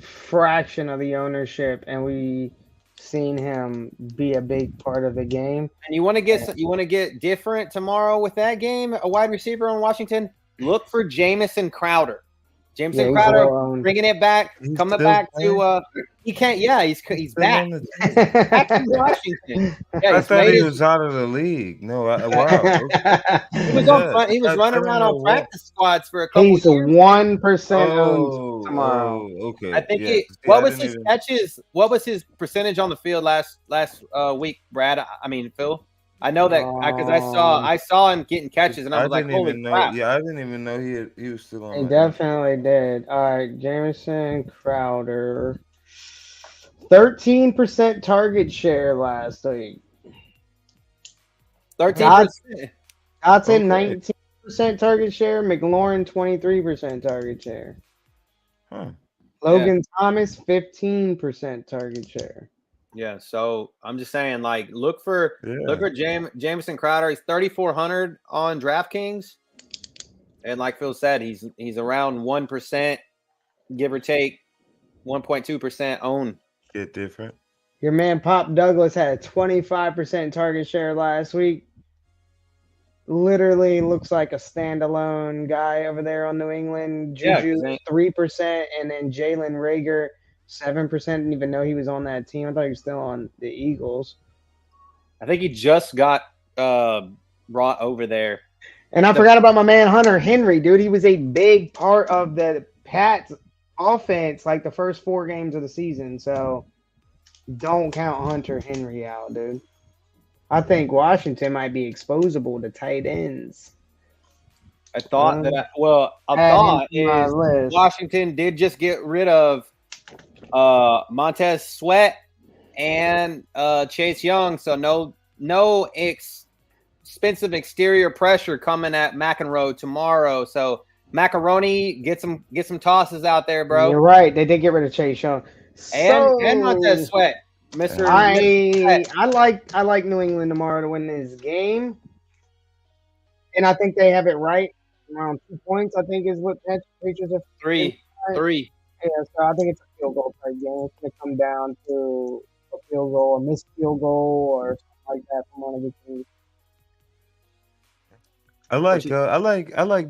fraction of the ownership, and we seen him be a big part of the game. And you want to get different tomorrow with that game, a wide receiver on Washington? Look for Jamison Crowder. Jameson he's Crowder well owned. bringing it back, He's coming still back playing? to he's Still back. on the team? Back in Washington. Yeah, I he's thought made he his was out of the league. No, wow. Okay. he was Yeah, he was I running didn't around know on what. practice squads for a couple He's years. 1% owned tomorrow. Okay. I think Yeah. See, what I was didn't his even. catches? What was his percentage on the field last week, Brad? I mean, Phil. I know that because I saw him getting catches, and I I was like, didn't "Holy even know. crap!" Yeah, I didn't even know he was still on He the. definitely did. All right, Jameson Crowder. 13% target share last week. 13%. Dotson, Okay. 19% target share. McLaurin, 23% target share. Huh. Logan Thomas, 15% target share. Yeah, so I'm just saying, like, look for Jameson Crowder. He's 3,400 on DraftKings, and like Phil said, he's around 1%, give or take, 1.2% own. Get different. Your man Pop Douglas had a 25% target share last week. Literally looks like a standalone guy over there on New England. Juju, 3%, and then Jalen Rager, 7%. Didn't even know he was on that team. I thought he was still on the Eagles. I think he just got brought over there. And I forgot about my man Hunter Henry, dude. He was a big part of the Pats offense like the first 4 games of the season. So don't count Hunter Henry out, dude. I think Washington might be exposable to tight ends. I thought Washington did just get rid of Montez Sweat and Chase Young, so no expensive exterior pressure coming at McEnroe tomorrow. So Macaroni, get some tosses out there, bro. You're right. They did get rid of Chase Young and Montez Sweat. I like New England tomorrow to win this game, and I think they have it right around 2 points. I think is what Patriots are. Three. Yeah, so I think it's a field goal type game. It's gonna come down to a field goal, a missed field goal, or something like that from one of the teams. I like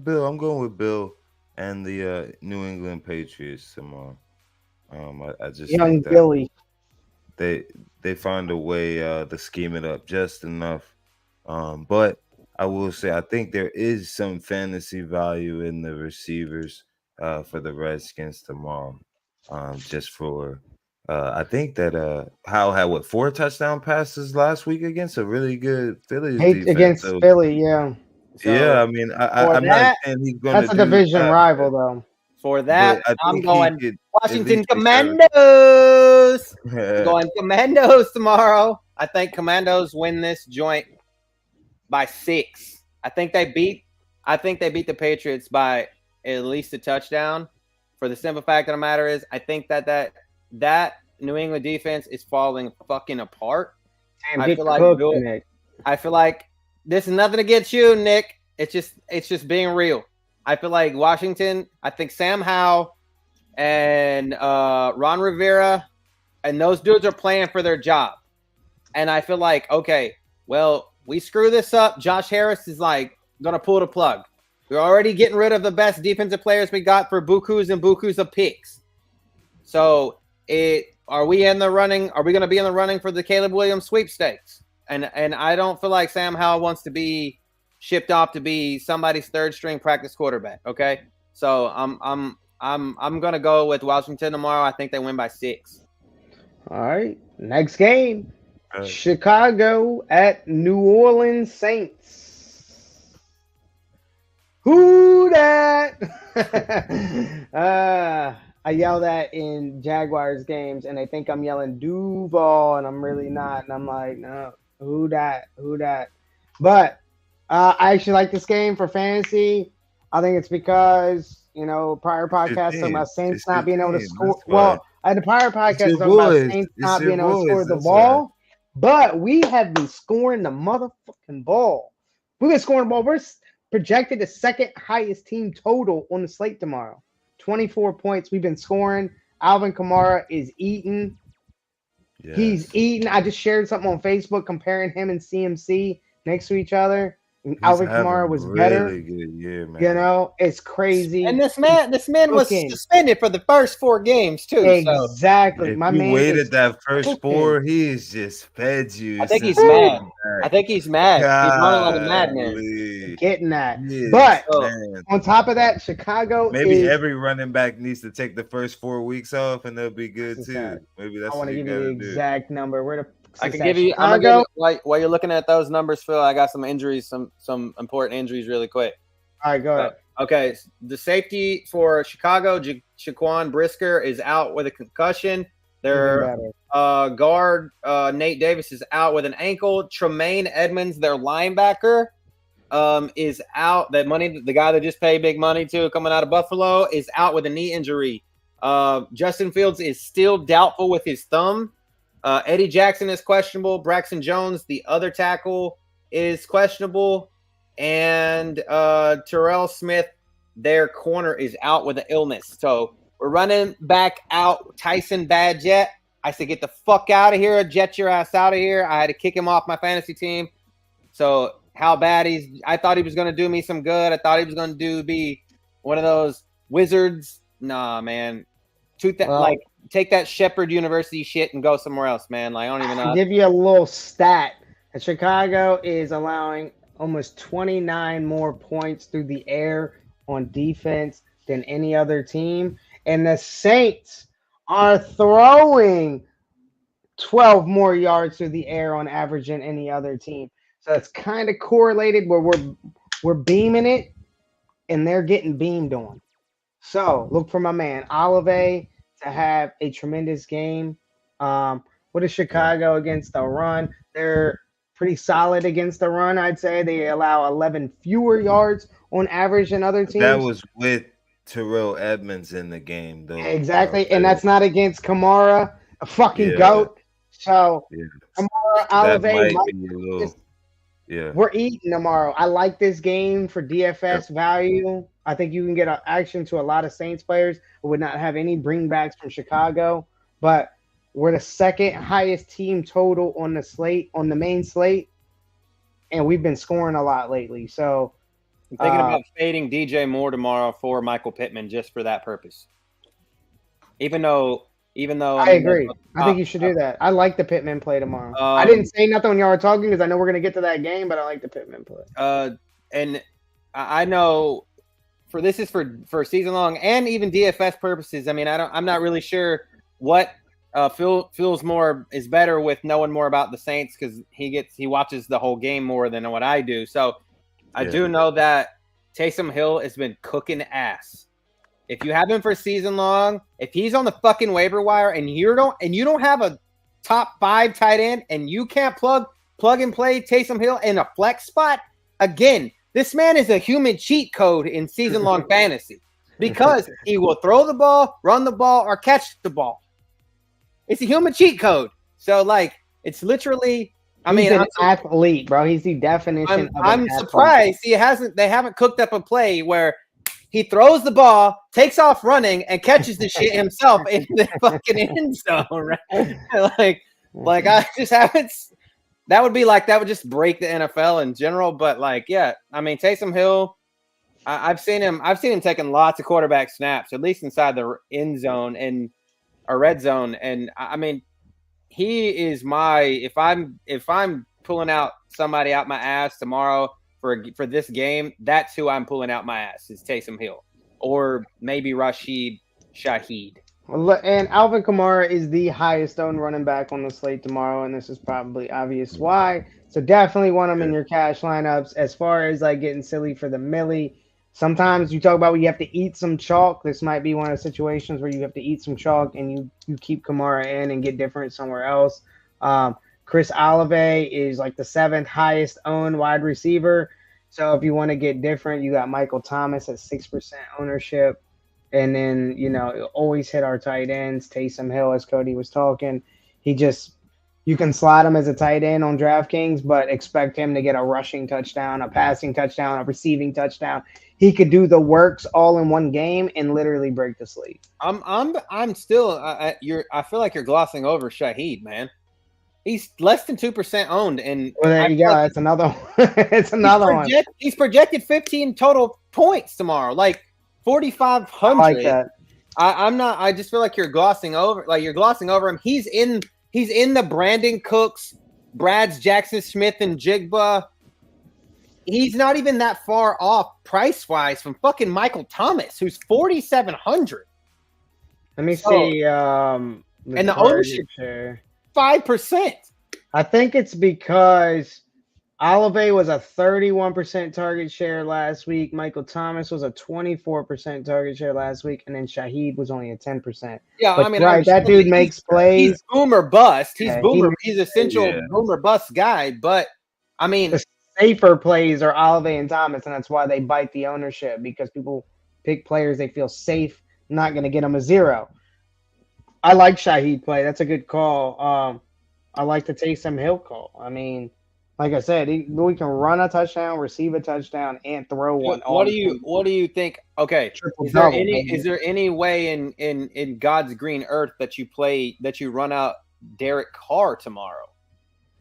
Bill. I'm going with Bill and the New England Patriots tomorrow. I just Young think that Billy. They find a way to scheme it up just enough. But I will say I think there is some fantasy value in the receivers for the Redskins tomorrow. Just for I think that Howell had 4 touchdown passes last week against a really good Phillies defense. Against Philly, yeah. So yeah, I mean, I'm not saying he's going to. That's a division rival, though. For that, I'm going Washington Commandos. Going Commandos tomorrow. I think Commandos win this joint by 6. I think they beat the Patriots by at least a touchdown. For the simple fact of the matter is, I think that New England defense is falling fucking apart. I feel like this is nothing against you, Nick. It's just being real. I feel like Washington, I think Sam Howell and Ron Rivera and those dudes are playing for their job. And I feel like, okay, well, we screw this up. Josh Harris is like going to pull the plug. We're already getting rid of the best defensive players we got for bukus and bukus of picks. So are we in the running? Are we going to be in the running for the Caleb Williams sweepstakes? And I don't feel like Sam Howell wants to be shipped off to be somebody's 3rd string practice quarterback. Okay, so I'm gonna go with Washington tomorrow. I think they win by 6. All right, next game, Chicago at New Orleans Saints. Who that? I yell that in Jaguars games, and they think I'm yelling Duval, and I'm really not. And I'm like, no, who that? But I actually like this game for fantasy. I think it's because, prior podcast talking about Saints not being able to score. Well, the prior podcast talking about Saints not being able to score the ball. But we have been scoring the motherfucking ball. We've been scoring the ball. We're projected the 2nd highest team total on the slate tomorrow. 24 points. We've been scoring. Alvin Kamara is eating. Yes. He's eating. I just shared something on Facebook comparing him and CMC next to each other. Alvin Kamara was better. Really good year, man. You know, it's crazy. And this man was suspended for the first 4 games too. Exactly. So My you man waited that first cooking. 4. He's just fed you. I think he's mad. I think he's mad. He's running like a madman. Getting that. Yes, but man. On top of that, Chicago maybe every running back needs to take the first 4 weeks off, and they'll be good too. Sad. Maybe that's I want to give you the exact number. Where the I can give you. I'm gonna give you, while you're looking at those numbers, Phil. I got some injuries, some important injuries, really quick. All right, go ahead. Okay, the safety for Chicago, Jaquan Brisker, is out with a concussion. Their guard, Nate Davis, is out with an ankle. Tremaine Edmonds, their linebacker, is out. The guy that just paid big money to coming out of Buffalo, is out with a knee injury. Justin Fields is still doubtful with his thumb. Eddie Jackson is questionable. Braxton Jones, the other tackle, is questionable. And Terrell Smith, their corner, is out with an illness. So we're running back out Tyson Badgett. I said, get the fuck out of here. Jet your ass out of here. I had to kick him off my fantasy team. So how bad I thought he was going to do me some good. I thought he was going to be one of those wizards. Nah, man. Take that Shepherd University shit and go somewhere else, man. Like, I don't even know. I'll give you a little stat. Chicago is allowing almost 29 more points through the air on defense than any other team. And the Saints are throwing 12 more yards through the air on average than any other team. So it's kind of correlated where we're beaming it and they're getting beamed on. So look for my man Olave to have a tremendous game. What is Chicago against the run? They're pretty solid against the run, I'd say. They allow 11 fewer yards on average than other teams. That was with Terrell Edmonds in the game, though. Exactly, and that's not against Kamara, a fucking goat. So Kamara, Olave, we're eating tomorrow. I like this game for DFS value. I think you can get an action to a lot of Saints players who would not have any bringbacks from Chicago, but we're the second highest team total on the slate, on the main slate, and we've been scoring a lot lately. So I'm thinking about fading DJ Moore tomorrow for Michael Pittman just for that purpose. Even though I agree. I think you should do that. I like the Pittman play tomorrow. I didn't say nothing when y'all were talking because I know we're gonna get to that game, but I like the Pittman play. And I know this is for season long and even DFS purposes. I mean, I'm not really sure what feels more is better with knowing more about the Saints because he watches the whole game more than what I do. So I do know that Taysom Hill has been cooking ass. If you have him for season long, if he's on the fucking waiver wire and you don't have a top 5 tight end and you can't plug and play Taysom Hill in a flex spot, again, this man is a human cheat code in season long fantasy because he will throw the ball, run the ball, or catch the ball. It's a human cheat code. So it's literally. He's an athlete, bro. He's the definition. I'm surprised they haven't cooked up a play where he throws the ball, takes off running, and catches the shit himself in the fucking end zone. Right? like I just haven't. That would just break the NFL in general. But Taysom Hill, I've seen him taking lots of quarterback snaps, at least inside the end zone and a red zone. And I mean, he is if I'm pulling out somebody out my ass tomorrow for this game, that's who I'm pulling out my ass is Taysom Hill or maybe Rashid Shaheed. And Alvin Kamara is the highest owned running back on the slate tomorrow, and this is probably obvious why. So definitely want him in your cash lineups. As far as getting silly for the millie, sometimes you talk about when you have to eat some chalk. This might be one of the situations where you have to eat some chalk and you keep Kamara in and get different somewhere else. Chris Olave is the 7th highest owned wide receiver. So if you want to get different, you got Michael Thomas at 6% ownership. And then, always hit our tight ends. Taysom Hill, as Cody was talking, you can slot him as a tight end on DraftKings, but expect him to get a rushing touchdown, a passing touchdown, a receiving touchdown. He could do the works all in one game and literally break the slate. I'm still I feel like you're glossing over Shaheed, man. He's less than 2% owned, and well, there you go. That's another one. It's another one. He's projected 15 total points tomorrow, like 4,500. I like that. I'm not. I just feel like you're glossing over him. He's in the Brandon Cooks, Brad's, Jackson Smith, and Jigba. He's not even that far off price wise from fucking Michael Thomas, who's 4,700. Let me see. And the ownership share 5%. I think it's because Olave was a 31% target share last week. Michael Thomas was a 24% target share last week, and then Shaheed was only a 10%. Yeah, but, that dude makes plays. He's boomer bust. He's He's essential boomer bust guy. But I mean, the safer plays are Olave and Thomas, and that's why they bite the ownership, because people pick players they feel safe, not going to get them a 0. I like Shaheed play. That's a good call. I like the Taysom Hill call. I mean, like I said, we can run a touchdown, receive a touchdown, and throw one. What do you think? Okay, is there any way in God's green earth that you run out Derek Carr tomorrow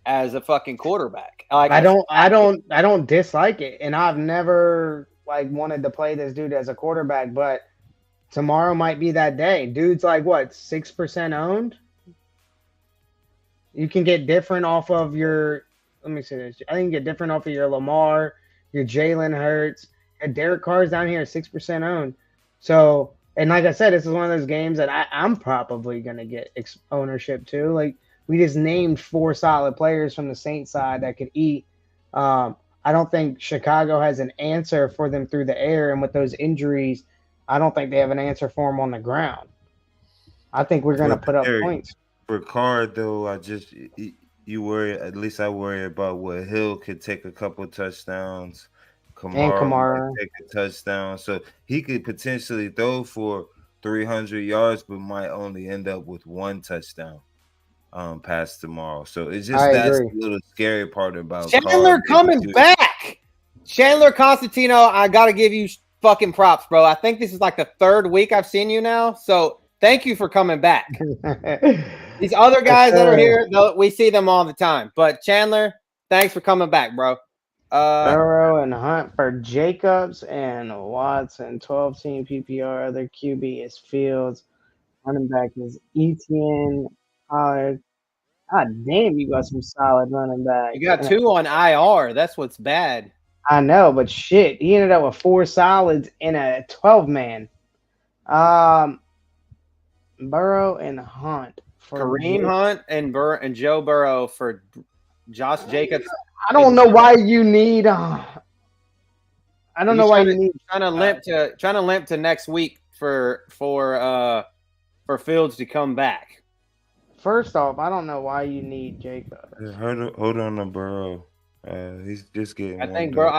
as a fucking quarterback? Like, I don't dislike it, and I've never wanted to play this dude as a quarterback, but tomorrow might be that day. Dude's 6% owned. You can get different off of your. Let me say this. I think you get different off of your Lamar, your Jalen Hurts, and Derek Carr's down here at 6% owned. So, and like I said, this is one of those games that I'm probably going to get ownership to. Like, we just named 4 solid players from the Saints side that could eat. I don't think Chicago has an answer for them through the air, and with those injuries, I don't think they have an answer for them on the ground. I think we're going to put up points. For Carr, though, you worry, at least I worry about what Hill could take a couple touchdowns. Kamara could take a touchdown. So he could potentially throw for 300 yards, but might only end up with 1 touchdown pass tomorrow. So it's just that's a little scary part about Chandler coming back. Chandler Constantino, I got to give you fucking props, bro. I think this is like the 3rd week I've seen you now. So thank you for coming back. These other guys that are here, we see them all the time. But Chandler, thanks for coming back, bro. Burrow and Hunt for Jacobs and Watson. 12-team PPR. Other QB is Fields. Running back is Etienne. God damn, you got some solid running back. You got 2 on IR. That's what's bad. I know, but shit, he ended up with 4 solids in a 12-man. Burrow and Hunt for Kareem Hunt and Joe Burrow for Josh Jacobs. I don't know why you need. I don't know why you need trying to limp to next week for Fields to come back. First off, I don't know why you need Jacobs. Hold on to Burrow. He's just getting. I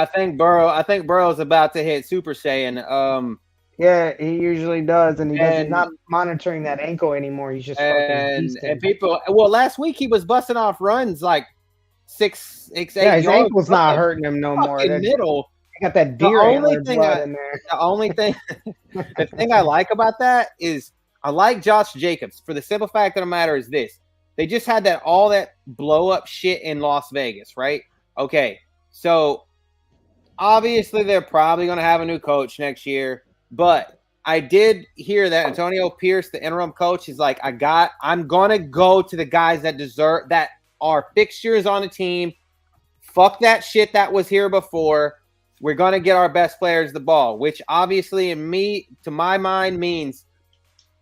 think Burrow's about to hit Super Saiyan. Yeah, he usually does, and he's not monitoring that ankle anymore. He's just and people. Well, last week he was busting off runs like 6, 8 yards. Yeah, his ankle's not hurting him no more. Middle. He got that deer antler blood in there. The only thing, the thing I like about that is I like Josh Jacobs for the simple fact of the matter is this: they just had all that blow up shit in Las Vegas, right? Okay, so obviously they're probably going to have a new coach next year. But I did hear that Antonio Pierce, the interim coach, is like, I'm gonna go to the guys that are fixtures on the team. Fuck that shit that was here before. We're gonna get our best players the ball, which obviously to my mind means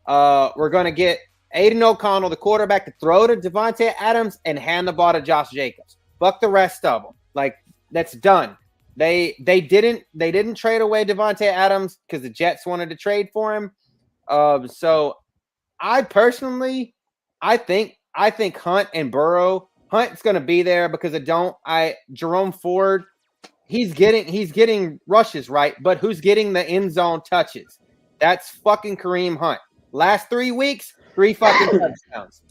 we're gonna get Aiden O'Connell, the quarterback, to throw to Devontae Adams and hand the ball to Josh Jacobs. Fuck the rest of them. Like, that's done. They didn't trade away Devontae Adams because the Jets wanted to trade for him. So I personally, I think Hunt and Burrow. Hunt's going to be there because Jerome Ford, he's getting rushes, right? But who's getting the end zone touches? That's fucking Kareem Hunt. Last 3 weeks, 3 fucking touchdowns.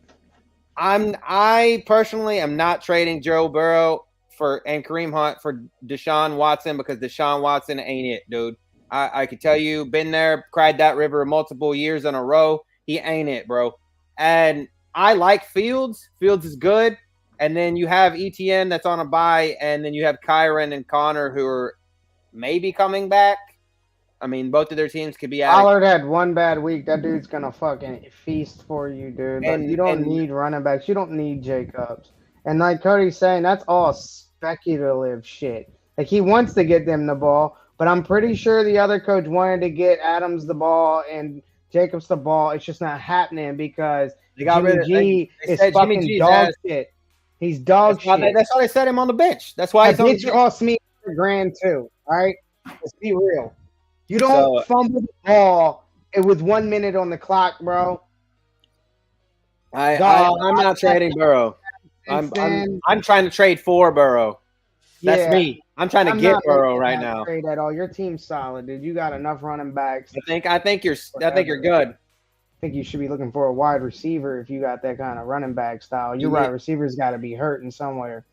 I personally am not trading Joe Burrow and Kareem Hunt for Deshaun Watson because Deshaun Watson ain't it, dude. I can tell you, been there, cried that river multiple years in a row. He ain't it, bro. And I like Fields. Fields is good. And then you have ETN that's on a bye, and then you have Kyron and Connor who are maybe coming back. I mean, both of their teams could be out. Pollard had one bad week. That dude's gonna fucking feast for you, dude. Like, you don't need running backs. You don't need Jacobs. And like Cody's saying, that's all speculative shit. Like, he wants to get them the ball, but I'm pretty sure the other coach wanted to get Adams the ball and Jacobs the ball. It's just not happening because they got rid of G is fucking dog shit. He's dog shit. That's why they set him on the bench. That's why he's on the bench. Cost me $1,000 too. All right, let's be real. You don't fumble the ball with 1 minute on the clock, bro. I'm not trading Burrow. I'm trying to trade for Burrow. That's me. I'm trying to get Burrow right now. Trade at all. Your team's solid, dude. You got enough running backs. I think you're good. I think you should be looking for a wide receiver if you got that kind of running back style. Your wide receiver's got to be hurting somewhere.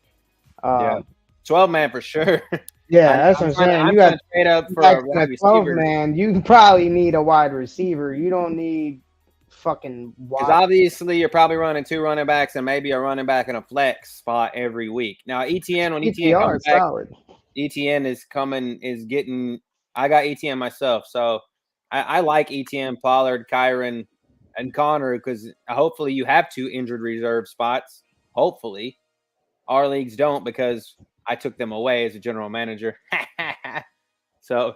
12-man for sure. Yeah, that's what I'm saying. You got to trade up for a wide receiver. 12-man. You probably need a wide receiver. You don't need fucking wide. Because obviously you're probably running 2 running backs and maybe a running back in a flex spot every week. Now ETN, when ETN comes back, solid. ETN is getting. I got ETN myself, so I like ETN, Pollard, Kyron, and Connor because hopefully you have 2 injured reserve spots. Hopefully, our leagues don't because I took them away as a general manager. So,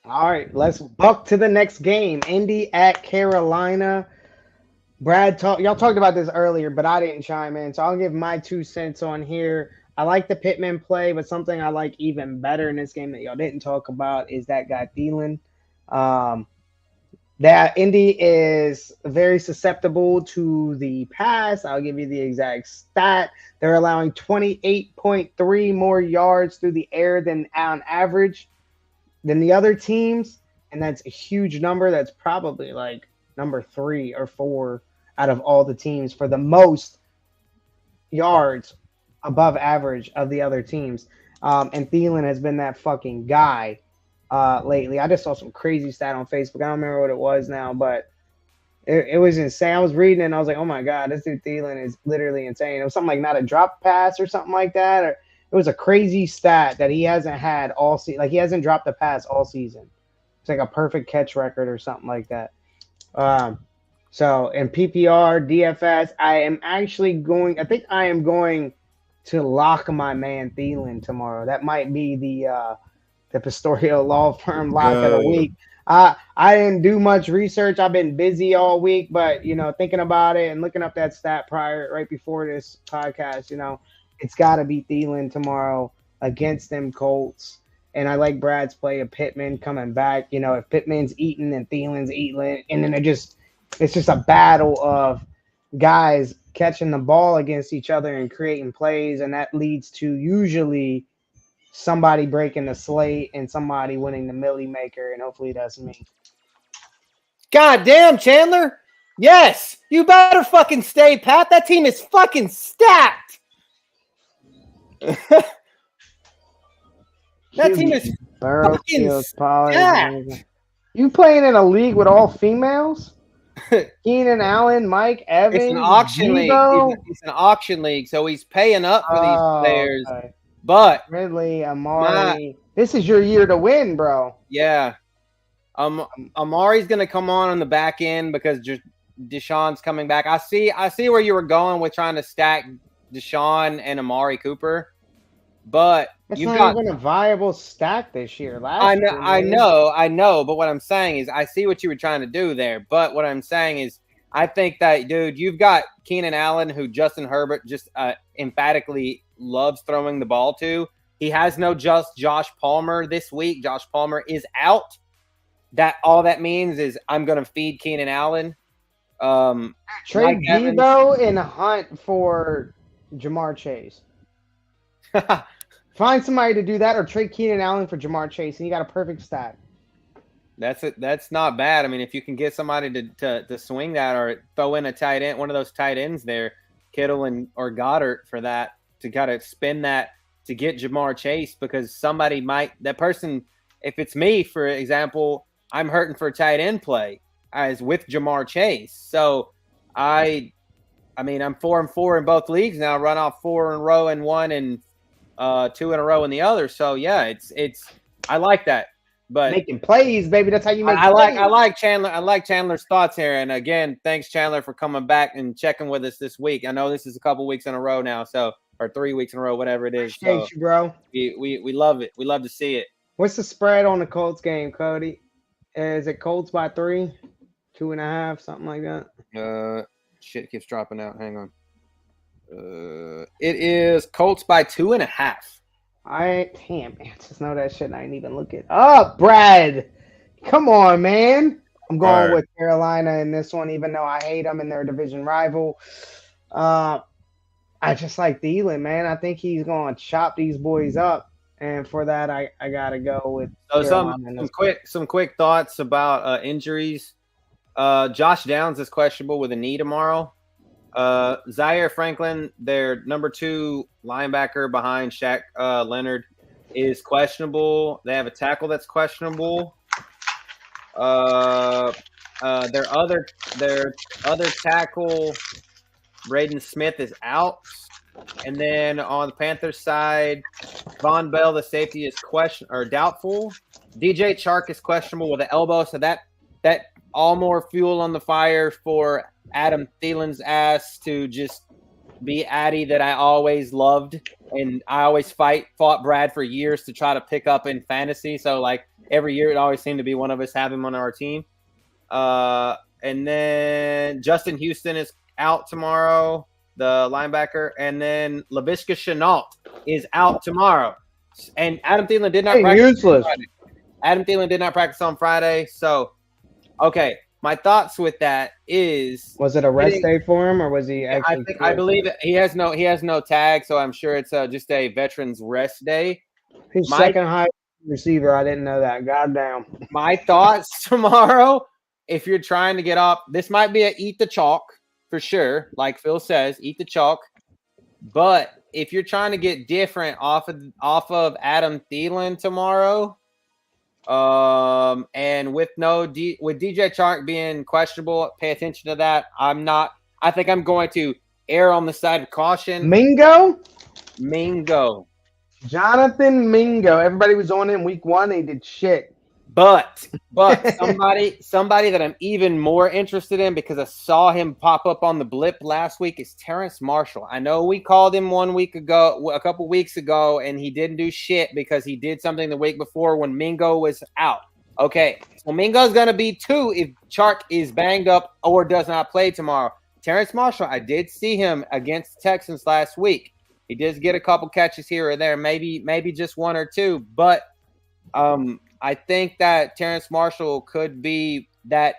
all right, let's buck to the next game. Indy at Carolina. Brad, y'all talked about this earlier, but I didn't chime in, so I'll give my 2 cents on here. I like the Pittman play, but something I like even better in this game that y'all didn't talk about is that guy Thielen. That Indy is very susceptible to the pass. I'll give you the exact stat. They're allowing 28.3 more yards through the air than on average than the other teams, and that's a huge number. That's probably like number 3 or 4 out of all the teams for the most yards above average of the other teams. And Thielen has been that fucking guy lately. I just saw some crazy stat on Facebook. I don't remember what it was now, but it was insane. I was reading it and I was like, oh my God, this dude Thielen is literally insane. It was something like not a drop pass or something like that. Or it was a crazy stat that he hasn't had all season. Like, he hasn't dropped a pass all season. It's like a perfect catch record or something like that. So in PPR, DFS, I think I am going to lock my man Thielen tomorrow. That might be the Pistorio Law Firm Lock of the week. I didn't do much research. I've been busy all week, but thinking about it and looking up that stat right before this podcast, it's got to be Thielen tomorrow against them Colts. And I like Brad's play of Pittman coming back. If Pittman's eating and Thielen's eating, and then it's just a battle of guys catching the ball against each other and creating plays, and that leads to usually somebody breaking the slate and somebody winning the Millie Maker, and hopefully that's me. God damn, Chandler. Yes, you better fucking stay, Pat. That team is fucking stacked. That team is fucking stacked. You playing in a league with all females? Keenan Allen, Mike Evans. It's an auction league. It's an auction league, so he's paying up for these players. Okay. But Ridley, Amari, this is your year to win, bro. Yeah. Amari's going to come on the back end because Deshaun's coming back. I see where you were going with trying to stack Deshaun and Amari Cooper, but it's not even a viable stack this year. I know. But what I'm saying is, I see what you were trying to do there. But what I'm saying is, I think that, dude, you've got Keenan Allen, who Justin Herbert just emphatically loves throwing the ball to. He has no Josh Palmer this week. Josh Palmer is out. All that means is I'm going to feed Keenan Allen. Trade Debo and Hunt for Jamar Chase. Find somebody to do that, or trade Keenan Allen for Jamar Chase, and you got a perfect stack. That's not bad. I mean, if you can get somebody to swing that or throw in a tight end, one of those tight ends there, Kittle or Goddard for that, to kind of spin that to get Jamar Chase, because that person, if it's me, for example, I'm hurting for a tight end play as with Jamar Chase. So I I mean, I'm 4-4 in both leagues now. Run off 4 in a row in one and 2 in a row in the other. So yeah, it's I like that. But Making plays, baby. That's how you make I plays. like Chandler. I like Chandler's thoughts here. And again, thanks Chandler for coming back and checking with us this week. I know this is a couple weeks in a row now, or 3 weeks in a row, whatever it is. Appreciate So you, bro. we love it. We love to see it. What's the spread on the Colts game, Cody? Is it Colts by 3, 2.5, something like that? Shit keeps dropping out. Hang on. It is Colts by 2.5. Damn, man. Just know that shit. I ain't even look it up, Brad. Come on, man. I'm going with Carolina in this one, even though I hate them and they're a division rival. I just like Thielen, man. I think he's going to chop these boys up. And for that, I got to go with Carolina. Some quick thoughts about injuries. Josh Downs is questionable with a knee tomorrow. Zaire Franklin, their number 2 linebacker behind Shaq Leonard, is questionable. They have a tackle that's questionable. Their other tackle, Braden Smith, is out. And then on the Panthers side, Von Bell, the safety, is doubtful. DJ Chark is questionable with an elbow, so that all more fuel on the fire for Adam Thielen's ass to just be Addy that I always loved, and I always fought Brad for years to try to pick up in fantasy. So like every year, it always seemed to be one of us have him on our team. And then Justin Houston is out tomorrow, the linebacker, and then Laviska Shenault is out tomorrow. And Adam Thielen did not practice. Useless. Adam Thielen did not practice on Friday. So, okay, my thoughts with that is: was it a rest day for him, or was he actually? I believe he has no tag, so I'm sure it's just a veterans rest day. His second highest receiver. I didn't know that. Goddamn. My thoughts tomorrow: if you're trying to get off, this might be a eat the chalk. For sure, like Phil says, eat the chalk. But if you're trying to get different off of Adam Thielen tomorrow, and with DJ Chark being questionable, pay attention to that. I think I'm going to err on the side of caution. Mingo. Jonathan Mingo. Everybody was on him week 1. They did shit. But somebody that I'm even more interested in because I saw him pop up on the blip last week is Terrence Marshall. I know we called him a couple weeks ago, and he didn't do shit because he did something the week before when Mingo was out. Okay, so Mingo's going to be 2 if Chark is banged up or does not play tomorrow. Terrence Marshall, I did see him against the Texans last week. He did get a couple catches here or there, maybe just 1 or 2, but I think that Terrence Marshall could be that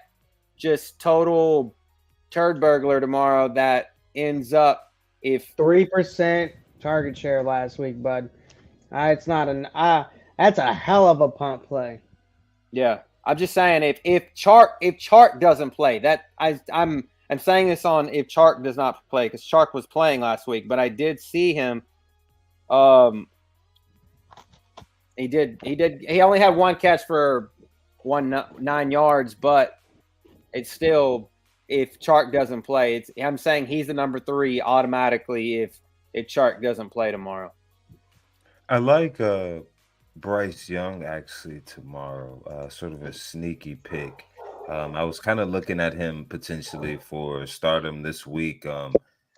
just total turd burglar tomorrow that ends up if 3% target share last week, bud. It's not that's a hell of a punt play. Yeah, I'm just saying if Chark doesn't play, that I'm saying this on if Chark does not play because Chark was playing last week, but I did see him. He only had 1 catch for 9 yards, but it's still if Chark doesn't play. I'm saying he's the number 3 automatically if Chark doesn't play tomorrow. I like Bryce Young actually tomorrow. Sort of a sneaky pick. I was kind of looking at him potentially for stardom this week.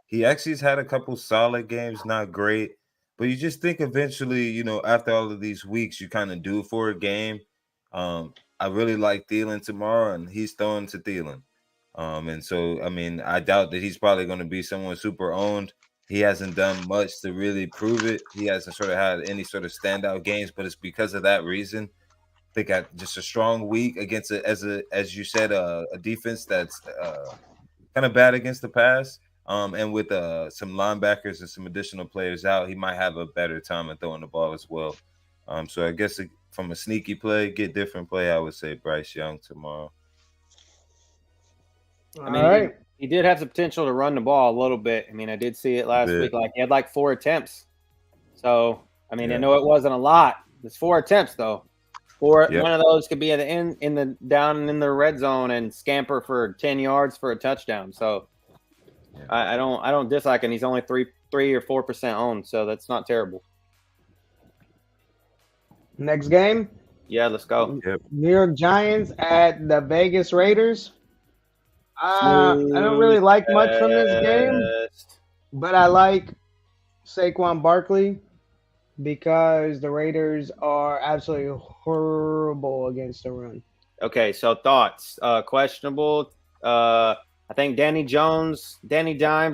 He actually has had a couple solid games, not great. But you just think eventually, after all of these weeks, you kind of due for a game. I really like Thielen tomorrow, and he's throwing to Thielen. And so, I doubt that he's probably going to be someone super owned. He hasn't done much to really prove it. He hasn't sort of had any sort of standout games, but it's because of that reason. I think just a strong week against, as you said, a defense that's kind of bad against the pass. And with some linebackers and some additional players out, he might have a better time at throwing the ball as well. So I guess from a sneaky play, get different play, I would say Bryce Young tomorrow. He did have the potential to run the ball a little bit. I did see it last week. Like he had 4 attempts. So, I know it wasn't a lot. It's 4 attempts though. One of those could be at the end down in the red zone and scamper for 10 yards for a touchdown. So. I don't dislike him. He's only 3 or 4% owned, so that's not terrible. Next game. Yeah, let's go. Yep. New York Giants at the Vegas Raiders. I don't really like much from this game, but I like Saquon Barkley because the Raiders are absolutely horrible against the run. Okay, so thoughts. Questionable. I think Danny Dimes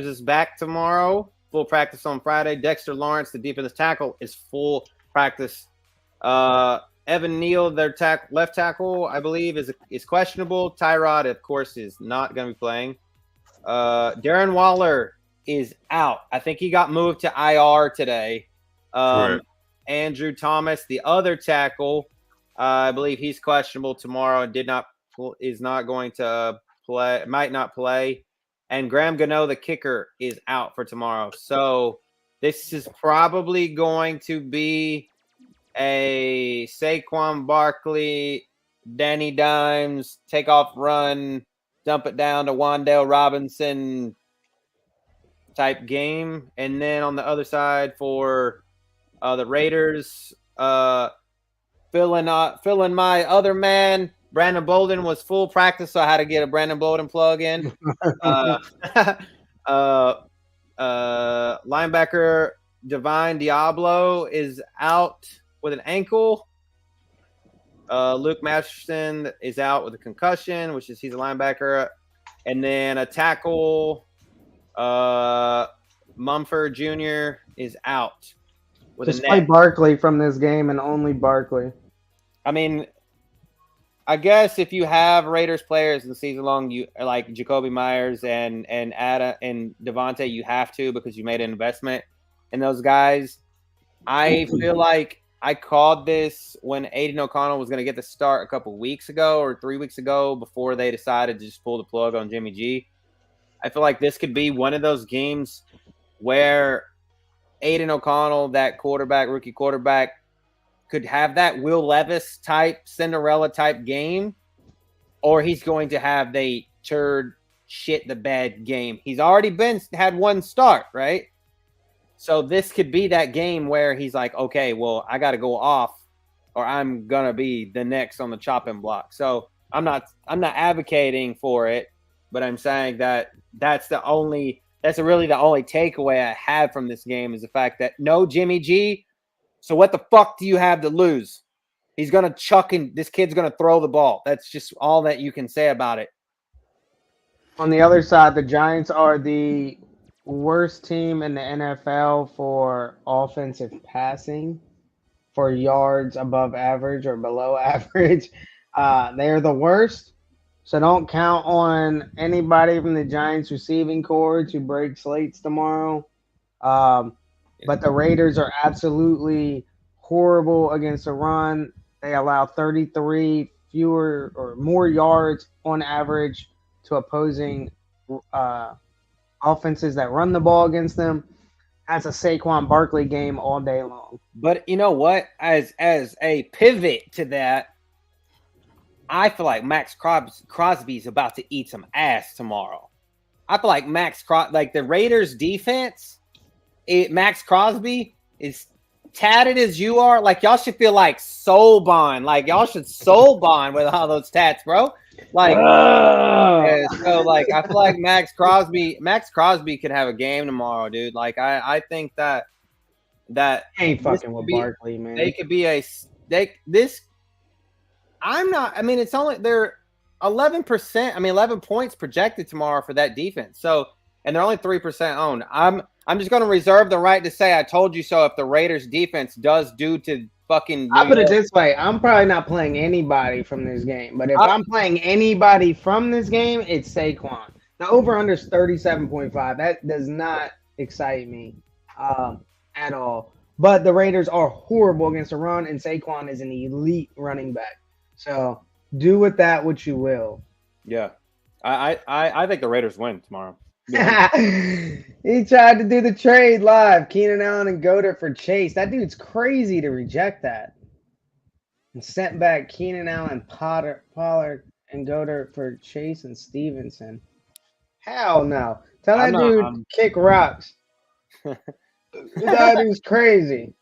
is back tomorrow. Full practice on Friday. Dexter Lawrence, the defensive tackle, is full practice. Evan Neal, their left tackle, I believe, is questionable. Tyrod, of course, is not going to be playing. Darren Waller is out. I think he got moved to IR today. Andrew Thomas, the other tackle, I believe he's questionable tomorrow and is not going to play, might not play. And Graham Gano, the kicker, is out for tomorrow. So this is probably going to be a Saquon Barkley, Danny Dimes, take off run, dump it down to Wan'Dale Robinson type game. And then on the other side for the Raiders, filling my other man, Brandon Bolden was full practice, so I had to get a Brandon Bolden plug in. Linebacker Divine Diablo is out with an ankle. Luke Masterson is out with a concussion, he's a linebacker. And then a tackle, Mumford Jr. is out. Just play Barkley from this game and only Barkley. I mean, I guess if you have Raiders players in the season long, you like Jacoby Myers and Ada and Devontae, you have to because you made an investment in those guys. I feel like I called this when Aiden O'Connell was going to get the start a couple weeks ago or 3 weeks ago before they decided to just pull the plug on Jimmy G. I feel like this could be one of those games where Aiden O'Connell, that rookie quarterback, could have that Will Levis type, Cinderella type game, or he's going to have the turd shit the bed game. He's already had one start, right? So this could be that game where he's like, okay, well, I got to go off or I'm going to be the next on the chopping block. So I'm not advocating for it, but I'm saying that that's really the only takeaway I have from this game is the fact that no Jimmy G. So what the fuck do you have to lose? He's going to chuck and this kid's going to throw the ball. That's just all that you can say about it. On the other side, the Giants are the worst team in the NFL for offensive passing, for yards above average or below average. They're the worst. So don't count on anybody from the Giants receiving corps to break slates tomorrow. But the Raiders are absolutely horrible against the run. They allow 33 fewer or more yards on average to opposing offenses that run the ball against them. That's a Saquon Barkley game all day long. But you know what? As a pivot to that, I feel like Max Crosby's about to eat some ass tomorrow. I feel like the Raiders defense, Max Crosby is tatted as you are. Like y'all should feel like soul bond. Like y'all should soul bond with all those tats, bro. Like so like I feel like Max Crosby could have a game tomorrow, dude. Like I think that ain't fucking with Barkley, man. They could be it's only they're 11%. 11 points projected tomorrow for that defense. So and they're only 3% owned. I'm just going to reserve the right to say I told you so if the Raiders defense does due to fucking I'll put it this way. I'm probably not playing anybody from this game. But if I'm playing anybody from this game, it's Saquon. The over-under is 37.5. That does not excite me at all. But the Raiders are horrible against the run, and Saquon is an elite running back. So do with that what you will. Yeah. I think the Raiders win tomorrow. Yeah. He tried to do the trade live. Keenan Allen and Goddard for Chase. That dude's crazy to reject that. And sent back Keenan Allen, Pollard, and Goddard for Chase and Stevenson. Hell no. Tell that dude kick rocks. That is crazy.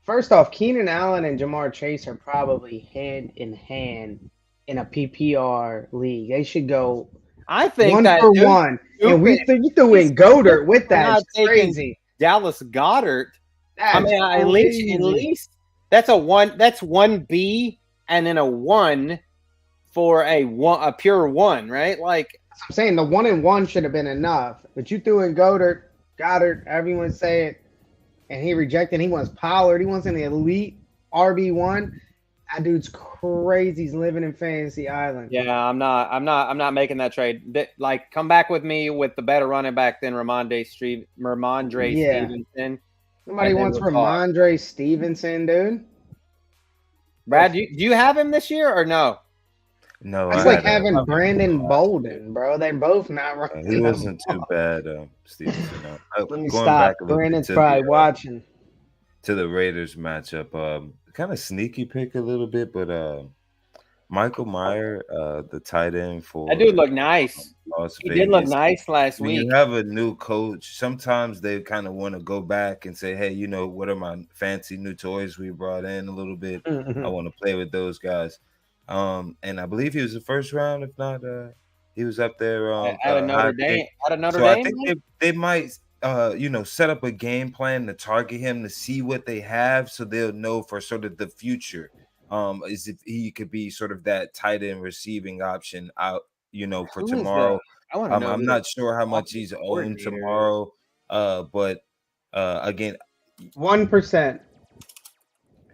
First off, Keenan Allen and Jamar Chase are probably hand in hand in a PPR league. They should go I think one that for one. And you threw in Goddard with that. It's crazy. Dallas Goddard. That's at least that's a 1. That's 1B and then a 1 for a pure 1, right? Like I'm saying, the 1-1 should have been enough. But you threw in Goddard, everyone say it, and he rejected. He wants Pollard. He wants an elite RB1. That dude's crazy. He's living in Fantasy Island. Yeah, I'm not making that trade. Like, come back with me with the better running back than Ramondre Stevenson. Nobody wants Ramondre Stevenson, dude. Brad, do you have him this year or no? No, it's like having Brandon Bolden, bro. They're both not running. He wasn't too bad, Stevenson. Let me stop. Brandon's probably watching. To the Raiders matchup, kind of sneaky pick a little bit, but Michael Mayer, the tight end for that dude looked nice. He did look nice last week. When you have a new coach, sometimes they kind of want to go back and say, hey, what are my fancy new toys we brought in a little bit? I want to play with those guys. And I believe he was the first round, if not, he was up there. Out of Notre Dame. I think they might, set up a game plan to target him to see what they have, so they'll know for sort of the future. Is if he could be sort of that tight end receiving option out, for tomorrow. I'm not sure how much he's owned tomorrow, but again, 1%.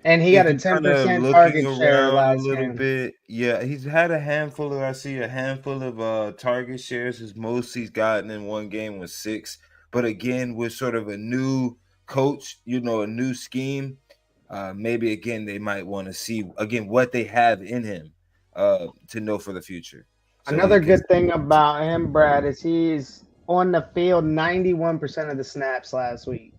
And he got a 10% target share last a little game. bit. Yeah, he's had a handful of target shares. His most he's gotten in one game was 6. But again, with sort of a new coach, a new scheme, maybe again they might want to see again what they have in him to know for the future. So another good thing about him, Brad, is he's on the field 91% of the snaps last week.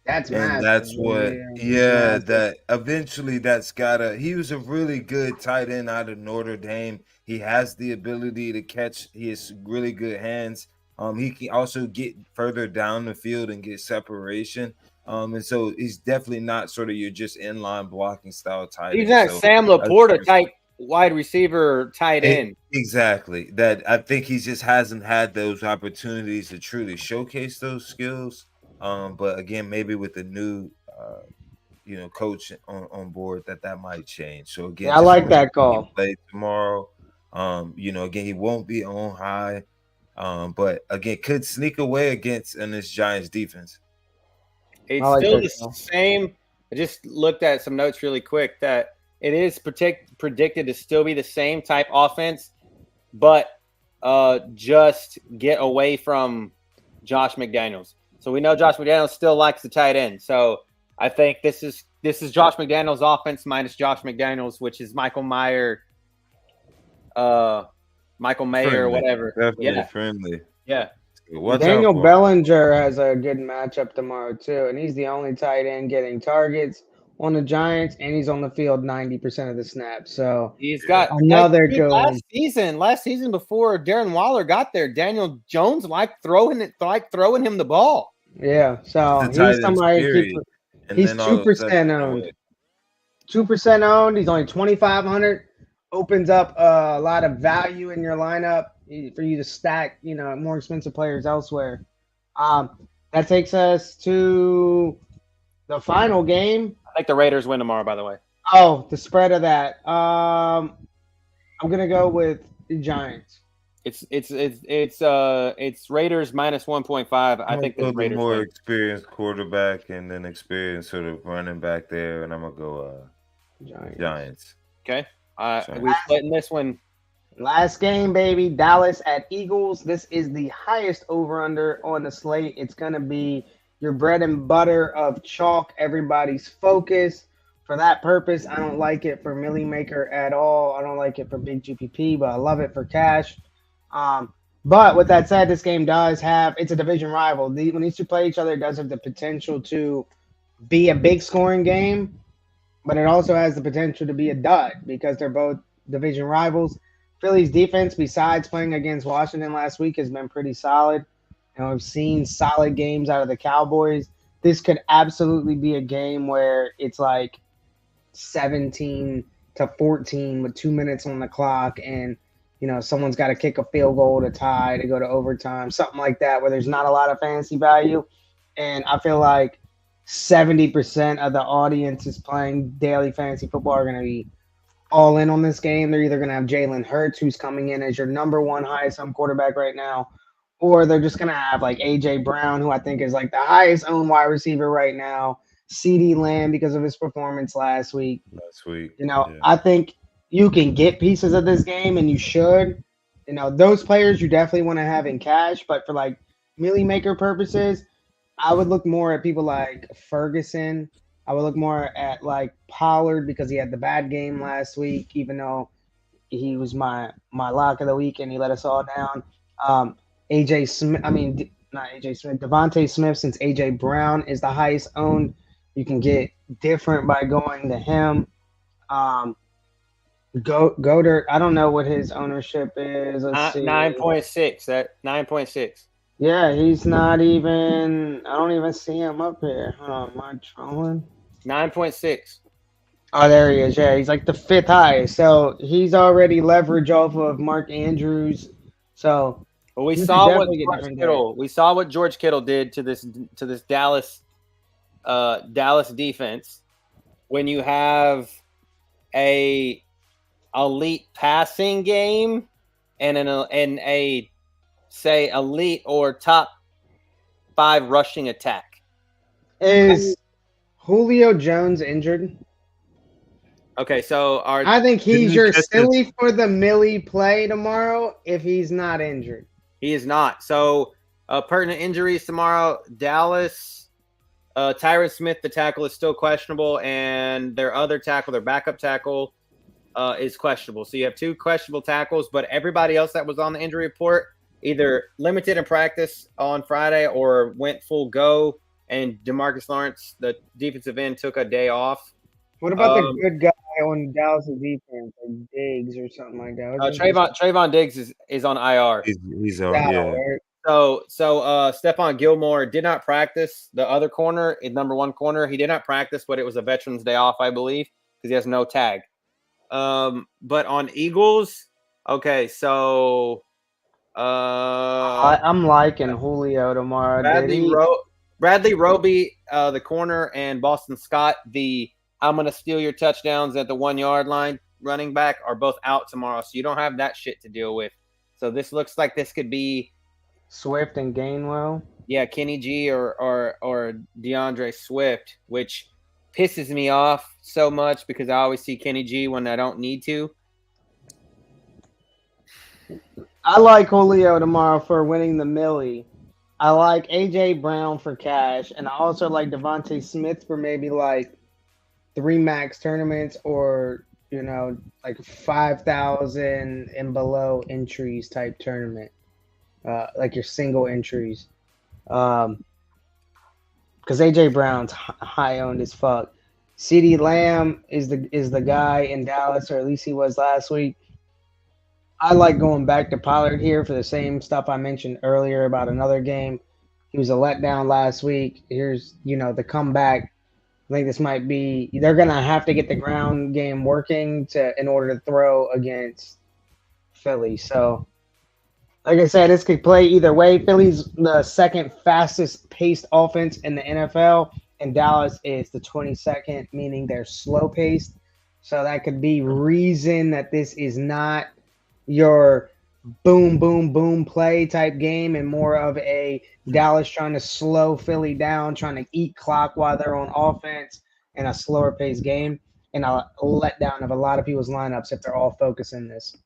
That's massive. That's what, that eventually that's gotta. He was a really good tight end out of Notre Dame. He has the ability to catch. He has really good hands. He can also get further down the field and get separation. And so he's definitely not sort of your just inline blocking style tight end. He's not Sam Laporta type wide receiver tight end. Exactly. That I think he just hasn't had those opportunities to truly showcase those skills. But again, maybe with the new, coach on board, that might change. So again, I like that call. Play tomorrow. Again, he won't be on high, but again, could sneak away against in this Giants defense. It's still the same. I just looked at some notes really quick that it is predicted to still be the same type offense, but just get away from Josh McDaniels. So we know Josh McDaniels still likes the tight end. So I think this is Josh McDaniels' offense minus Josh McDaniels, which is Michael Mayer, or whatever. Definitely friendly. Yeah. Daniel Bellinger has a good matchup tomorrow too, and he's the only tight end getting targets on the Giants, and he's on the field 90% of the snaps. So he's got another good last season before Darren Waller got there. Daniel Jones liked throwing him the ball. Yeah, so he's somebody. He's 2% owned. 2% owned. He's only 2,500. Opens up a lot of value in your lineup for you to stack, more expensive players elsewhere. That takes us to the final game. I think the Raiders win tomorrow, by the way. Oh, the spread of that. I'm gonna go with the Giants. It's Raiders minus 1.5. I think the Raiders more experienced quarterback and then experienced sort of running back there, and I'm gonna go Giants. Okay, we splitting this one. Last game, baby. Dallas at Eagles. This is the highest over/under on the slate. It's gonna be your bread and butter of chalk, everybody's focus. For that purpose, I don't like it for Millie Maker at all. I don't like it for big GPP, but I love it for cash. But with that said, this game it's a division rival. When these two play each other, it does have the potential to be a big scoring game, but it also has the potential to be a dud because they're both division rivals. Philly's defense, besides playing against Washington last week, has been pretty solid. And we've seen solid games out of the Cowboys. This could absolutely be a game where it's like 17-14 with 2 minutes on the clock, and someone's got to kick a field goal to tie to go to overtime, something like that, where there's not a lot of fantasy value. And I feel like 70% of the audience is playing daily fantasy football are going to be all in on this game. They're either going to have Jalen Hurts, who's coming in as your number one highest owned quarterback right now, or they're just going to have like A.J. Brown, who I think is like the highest owned wide receiver right now, CeeDee Lamb because of his performance last week. I think you can get pieces of this game, and you should. Those players you definitely want to have in cash, but for like milli maker purposes, I would look more at people like Ferguson. I would look more at like Pollard because he had the bad game last week, even though he was my lock of the week and he let us all down. AJ Smith, not AJ Smith, Devontae Smith, since AJ Brown is the highest owned, you can get different by going to him. Goddard, I don't know what his ownership is. Let's see. 9.6. That 9.6. Yeah, he's not even. I don't even see him up here. Hold on, am I trolling? 9.6. Oh, there he is. Yeah, he's like the fifth highest. So he's already leveraged off of Mark Andrews. So we saw what George Kittle. We saw what George Kittle did to this Dallas defense. When you have a elite passing game and a say elite or top 5 rushing attack. Is Julio Jones injured? Okay, so I think he's your silly for the millie play tomorrow if he's not injured. He is not. So pertinent injuries tomorrow. Dallas, Tyron Smith, the tackle, is still questionable, and their other tackle, their backup tackle, is questionable. So you have 2 questionable tackles, but everybody else that was on the injury report either limited in practice on Friday or went full go, and DeMarcus Lawrence, the defensive end, took a day off. What about the good guy on Dallas' defense, like Diggs or something like that? Trayvon Diggs is on IR. He's on, yeah. So Stephon Gilmore did not practice. The other corner, number 1 corner, he did not practice, but it was a Veterans Day off, I believe, because he has no tag. But on Eagles, okay, so I'm liking Julio tomorrow. Bradley Roby, the corner, and Boston Scott, the I'm going to steal your touchdowns at the 1 yard line running back, are both out tomorrow. So you don't have that shit to deal with. So this looks like this could be Swift and Gainwell. Yeah, Kenny G or DeAndre Swift, which pisses me off so much because I always see Kenny G when I don't need to. I like Julio tomorrow for winning the millie. I like A.J. Brown for cash, and I also like Devontae Smith for maybe like 3 max tournaments or, like 5,000 and below entries type tournament, like your single entries. Because A.J. Brown's high owned as fuck. CeeDee Lamb is the guy in Dallas, or at least he was last week. I like going back to Pollard here for the same stuff I mentioned earlier about another game. He was a letdown last week. Here's, the comeback. I think this might be – they're going to have to get the ground game working in order to throw against Philly. So, like I said, this could play either way. Philly's the second fastest paced offense in the NFL, and Dallas is the 22nd, meaning they're slow paced. So that could be reason that this is not your boom, boom, boom play type game and more of a Dallas trying to slow Philly down, trying to eat clock while they're on offense in a slower paced game, and a letdown of a lot of people's lineups if they're all focusing this.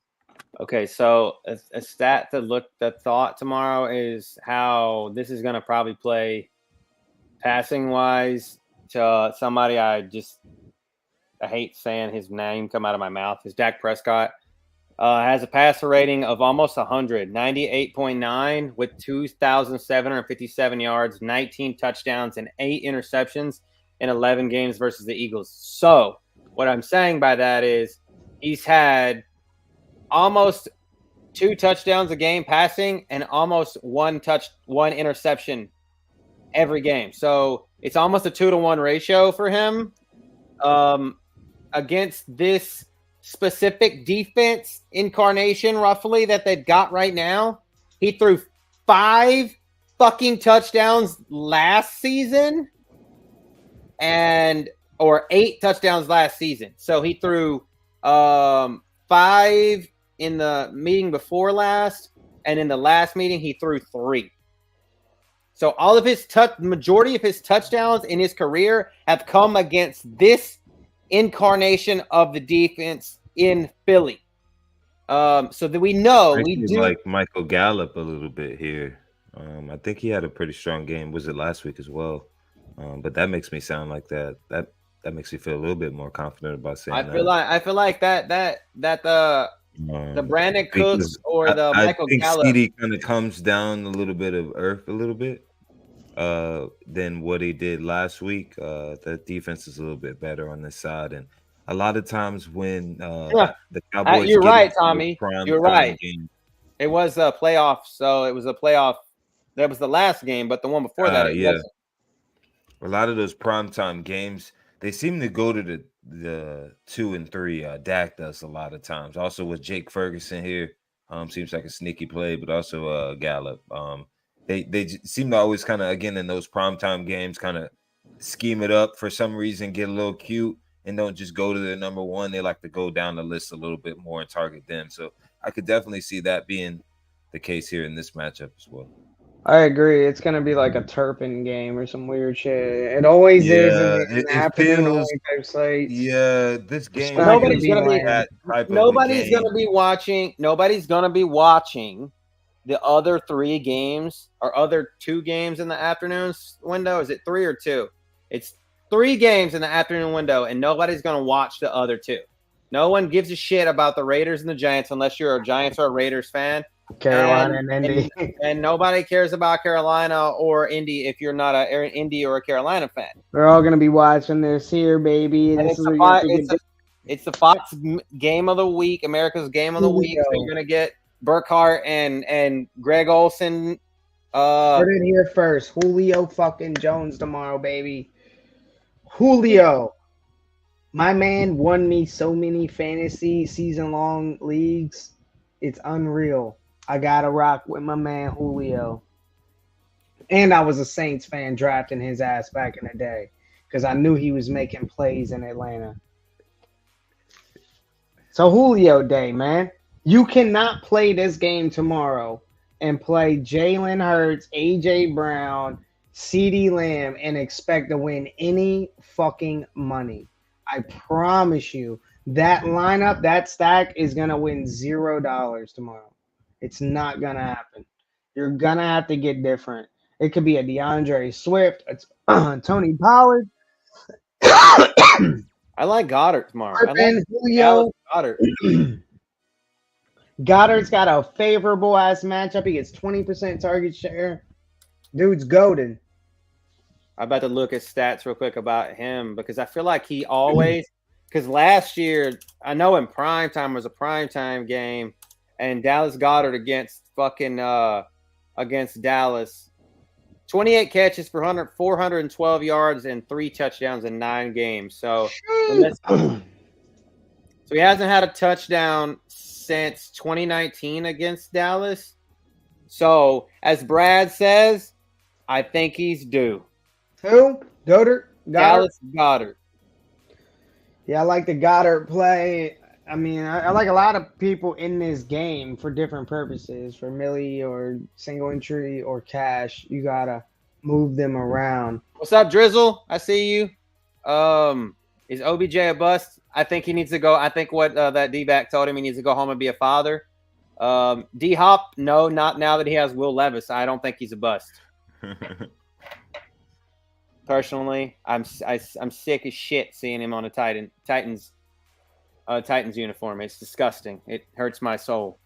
Okay, so a stat that thought tomorrow is how this is going to probably play passing wise to somebody I hate saying his name come out of my mouth, is Dak Prescott. Has a passer rating of almost 100, 98.9 with 2,757 yards, 19 touchdowns, and 8 interceptions in 11 games versus the Eagles. So what I'm saying by that is he's had almost 2 touchdowns a game passing and almost 1 interception every game. So it's almost a 2-to-1 ratio for him. Against this specific defense incarnation, roughly, that they've got right now, he threw 5 fucking touchdowns last season or 8 touchdowns last season. So he threw 5 in the meeting before last, and in the last meeting he threw 3. So all of his majority of his touchdowns in his career have come against this incarnation of the defense in Philly. So that we know we do like Michael Gallup a little bit here. I think he had a pretty strong game. Was it last week as well? But that makes me sound like that makes me feel a little bit more confident about saying I feel like that the Brandon Cooks or the Michael Gallup. CD kind of comes down a little bit of earth a little bit than what he did last week. The defense is a little bit better on this side, and a lot of times when the Cowboys, you're right, Tommy. You're right. Game, it was a playoff, so it was a playoff. That was the last game, but the one before that, wasn't. A lot of those primetime games, they seem to go to the 2 and 3. Dak does a lot of times. Also with Jake Ferguson here, seems like a sneaky play, but also Gallup. They seem to always kind of, again, in those primetime games, kind of scheme it up for some reason, get a little cute, and don't just go to their number one. They like to go down the list a little bit more and target them. So I could definitely see that being the case here in this matchup as well. I agree. It's going to be like a Turpin game or some weird shit. It always is in the afternoon type slates. Yeah, this game. Nobody's going to be watching. Nobody's going to be watching the other 3 games or other 2 games in the afternoon window. Is it 3 or 2? It's 3 games in the afternoon window, and nobody's going to watch the other 2. No one gives a shit about the Raiders and the Giants unless you're a Giants or a Raiders fan. Carolina and Indy. And nobody cares about Carolina or Indy if you're not an Indy or a Carolina fan. We're all going to be watching this here, baby. And it's the Fox game of the week, America's game of the week. So you're going to get Burkhart and Greg Olsen. Heard it here first. Julio fucking Jones tomorrow, baby. Julio. My man won me so many fantasy season-long leagues. It's unreal. I got to rock with my man Julio. And I was a Saints fan drafting his ass back in the day because I knew he was making plays in Atlanta. So Julio Day, man. You cannot play this game tomorrow and play Jalen Hurts, A.J. Brown, CeeDee Lamb, and expect to win any fucking money. I promise you that lineup, that stack is going to win $0 tomorrow. It's not going to happen. You're going to have to get different. It could be a DeAndre Swift, Tony Pollard. I like Goddard tomorrow. Julio. Goddard's got a favorable ass matchup. He gets 20% target share. Dude's goated. I'm about to look at stats real quick about him because I feel like he always – because last year, I know in primetime was a primetime game, and Dallas Goedert against Dallas, 28 catches for 412 yards and 3 touchdowns in 9 games. So he hasn't had a touchdown since 2019 against Dallas. So, as Brad says, I think he's due. Who? Goddard? Dallas Goedert. Yeah, I like the Goddard play. I mean, I like a lot of people in this game for different purposes. For Millie or single entry or cash, you got to move them around. What's up, Drizzle? I see you. Is OBJ a bust? I think he needs to go. I think what that D-back told him, he needs to go home and be a father. D-Hop, no, not now that he has Will Levis. I don't think he's a bust. Personally, I'm sick as shit seeing him on a Titans uniform. It's disgusting. It hurts my soul.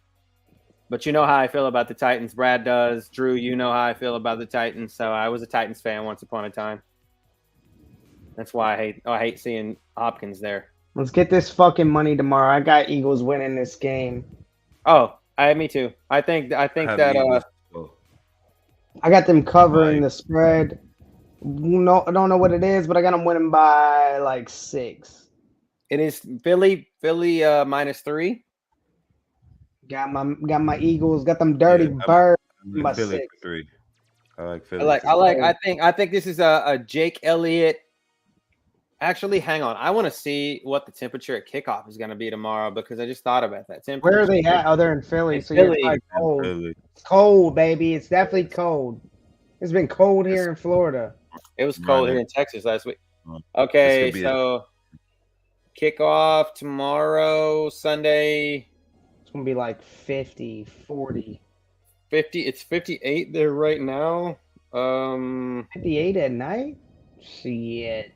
But you know how I feel about the Titans. Brad does. Drew, you know how I feel about the Titans. So I was a Titans fan once upon a time. That's why I hate seeing Hopkins there. Let's get this fucking money tomorrow. I got Eagles winning this game. Oh, me too. I think I have that Eagles. Oh, I got them covering my- the spread. No, I don't know what it is, but I got them winning by like 6. it is Philly -3. Got my Eagles. Got them dirty yeah, birds I'm by Philly 6. for 3. I like I Philly like for I 3. like I think this is a Jake Elliott. Actually, hang on. I want to see what the temperature at kickoff is going to be tomorrow because I just thought about that temperature. Where are they at? Oh, they're in Philly, It's so you're Philly. probably cold. Philly. It's cold, baby. It's definitely cold. It's been cold here in Florida. It was cold here in Texas last week. Okay, so kickoff tomorrow, Sunday. It's gonna be like 50, 40. 50. It's 58 there right now. 58 at night? Shit.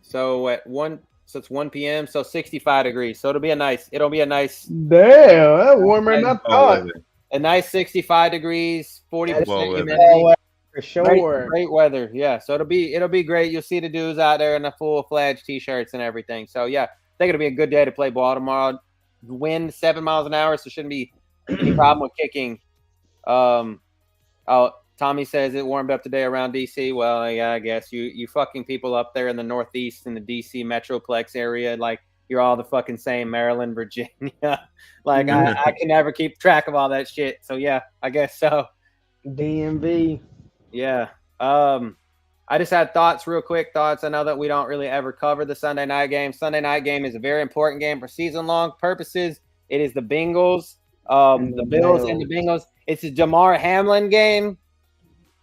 So it's 1 p.m. So 65 degrees. So it'll be a nice. Damn, that's warmer than I thought. A nice 65 degrees, 40% humidity. For sure. Great weather. Yeah. So it'll be great. You'll see the dudes out there in the full-fledged t-shirts and everything. So yeah, I think it'll be a good day to play ball tomorrow. Wind 7 miles an hour, so shouldn't be any problem with kicking. Tommy says it warmed up today around DC. Well, yeah, I guess you fucking people up there in the Northeast in the DC Metroplex area, like you're all the fucking same, Maryland, Virginia. Like I can never keep track of all that shit. So yeah, I guess so. DMV. Yeah. I just had real quick thoughts. I know that we don't really ever cover the Sunday night game. Sunday night game is a very important game for season-long purposes. It is the Bengals, the Bills and the Bengals. It's a Damar Hamlin game.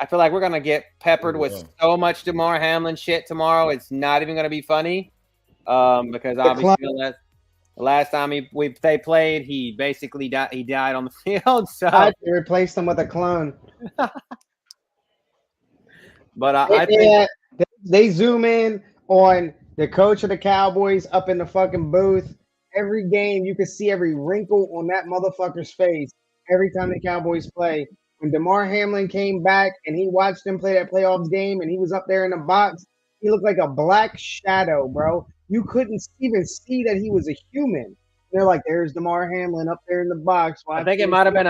I feel like we're going to get peppered with so much Damar Hamlin shit tomorrow. It's not even going to be funny because obviously the last time they played, he basically died. He died on the field. So I replaced him with a clone. But I think they zoom in on the coach of the Cowboys up in the fucking booth. Every game, you can see every wrinkle on that motherfucker's face every time the Cowboys play. When Damar Hamlin came back and he watched them play that playoffs game and he was up there in the box, he looked like a black shadow, bro. You couldn't even see that he was a human. And they're like, "There's Damar Hamlin up there in the box." I think it might have been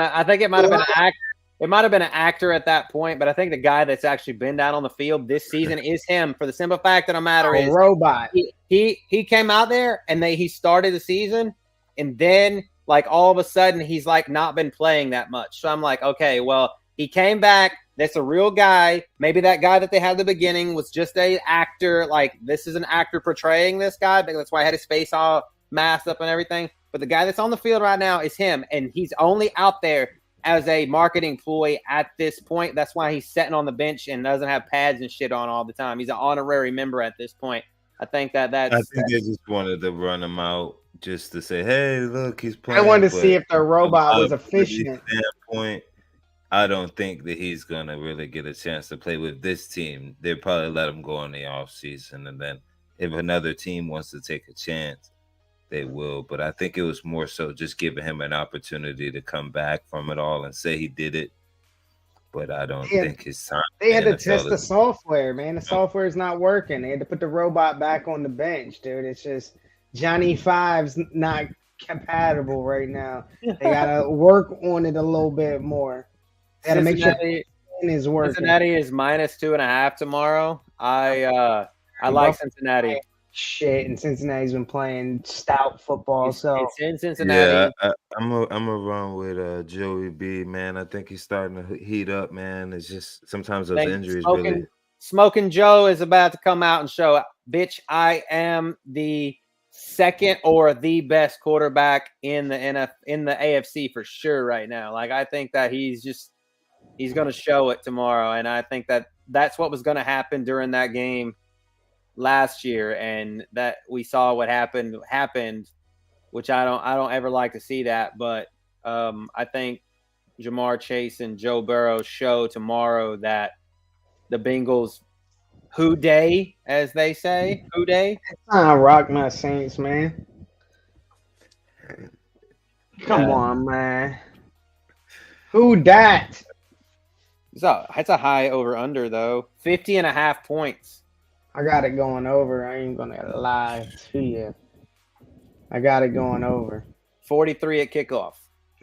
It might have been an actor at that point, but I think the guy that's actually been down on the field this season is him. For the simple fact of the matter is, robot. He came out there and he started the season, and then like all of a sudden he's like not been playing that much. So I'm like, okay, well he came back. That's a real guy. Maybe that guy that they had at the beginning was just an actor. Like this is an actor portraying this guy. That's why I had his face all masked up and everything. But the guy that's on the field right now is him, and he's only out there as a marketing ploy at this point. That's why he's sitting on the bench and doesn't have pads and shit on all the time. He's an honorary member at this point. I think they just wanted to run him out just to say, hey, look, he's playing. I wanted to see if the robot was efficient. Standpoint, I don't think that he's going to really get a chance to play with this team. They'll probably let him go in the offseason. And then if another team wants to take a chance, they will. But I think it was more so just giving him an opportunity to come back from it all and say he did it. But I don't think his time. They had to test the software, man. The software is not working. They had to put the robot back on the bench, dude. It's just Johnny Five's not compatible right now. They gotta work on it a little bit more. They gotta make sure it is working. Cincinnati is -2.5 tomorrow. I like Cincinnati. Shit, and Cincinnati's been playing stout football. It's in Cincinnati. Yeah, I'm a run with Joey B, man. I think he's starting to heat up, man. It's just sometimes those injuries really. Smoking Joe is about to come out and show, bitch, I am the second or the best quarterback in the AFC for sure right now. Like I think that he's going to show it tomorrow, and I think that that's what was going to happen during that game last year, and that we saw what happened, which I don't ever like to see that. But I think Jamar Chase and Joe Burrow show tomorrow that the Bengals, who day, as they say, who day. I rock my Saints, man. Come on, man. Who dat? So it's a high over under though, 50.5 points. I got it going over. I ain't gonna lie to you. I got it going over. 43 at kickoff.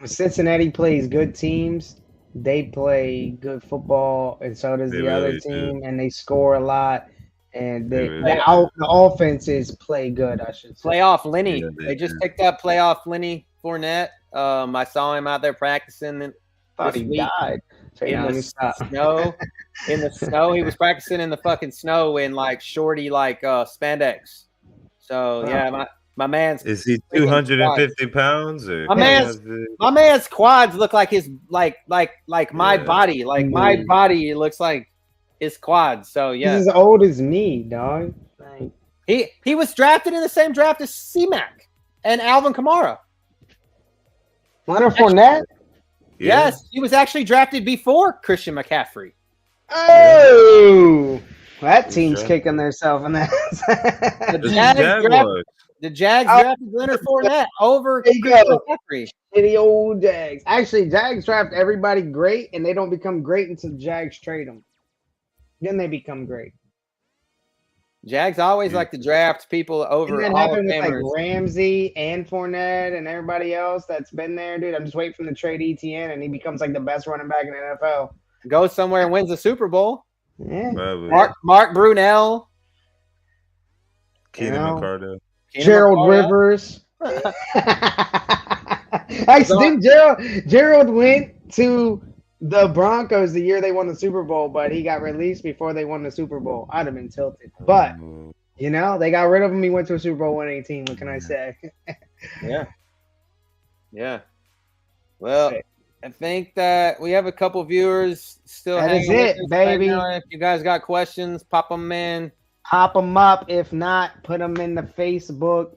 Cincinnati plays good teams. They play good football, and so does the other team, and they score a lot. And the offenses play good, I should say. Playoff Lenny. Yeah, they just picked up playoff Lenny Fournette. I saw him out there practicing. Thought he died. In the snow. In the snow. He was practicing in the fucking snow in like shorty spandex. So yeah, my man's is he 250 pounds or my man's quads look like his like my body. Like my body looks like his quads. So yeah. He's as old as me, dog. Like, he was drafted in the same draft as C-Mac and Alvin Kamara. Leonard Fournette? Yes, he was actually drafted before Christian McCaffrey. Oh, that team's kicking themselves in that. The Jags drafted Leonard Fournette over Christian McCaffrey. Shitty old Jags. Actually, Jags draft everybody great, and they don't become great until Jags trade them. Then they become great. Jags always like to draft people over. Didn't that happen with like Ramsey and Fournette and everybody else that's been there, dude? I'm just waiting for them to trade ETN, and he becomes like the best running back in the NFL. Goes somewhere and wins the Super Bowl. Yeah. Mark Brunell. Keenan McCardell. Gerald Rivers. Actually, Gerald went to the Broncos the year they won the Super Bowl, but he got released before they won the Super Bowl. I'd have been tilted. But, they got rid of him. He went to a Super Bowl winning team. What can I say? Yeah. Well, I think that we have a couple viewers still hanging with us, baby. Right now. If you guys got questions, pop them in. Pop them up. If not, put them in the Facebook.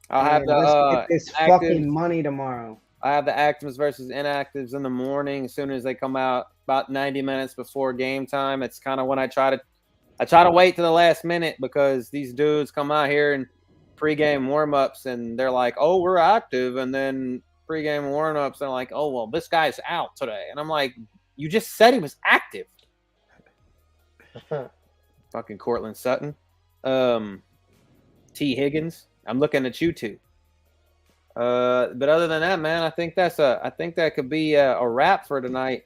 I'll have let's get this fucking money tomorrow. I have the actives versus inactives in the morning as soon as they come out, about 90 minutes before game time. It's kind of when I try to wait to the last minute because these dudes come out here and pregame warm-ups and they're like, oh, we're active. And then pregame warm-ups, they're like, oh, well, this guy's out today. And I'm like, you just said he was active. Fucking Cortland Sutton. T. Higgins. I'm looking at you two. But other than that, man, I think that could be a wrap for tonight.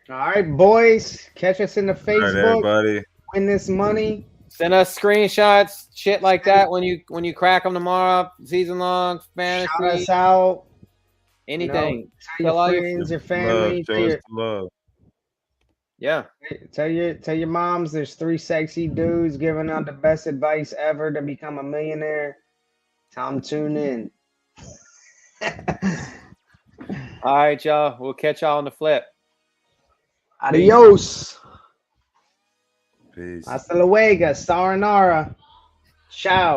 All right, boys, catch us in the Facebook. All right, everybody. Win this money. Send us screenshots, shit like that when you crack them tomorrow. Season long fantasy. Shout us out. Anything. Tell your friends, your family. Love. Yeah. Tell your moms there's 3 sexy dudes giving out the best advice ever to become a millionaire. Tell them tune in. All right, y'all. We'll catch y'all on the flip. Adios. Peace. Hasta luego. Sayonara. Ciao.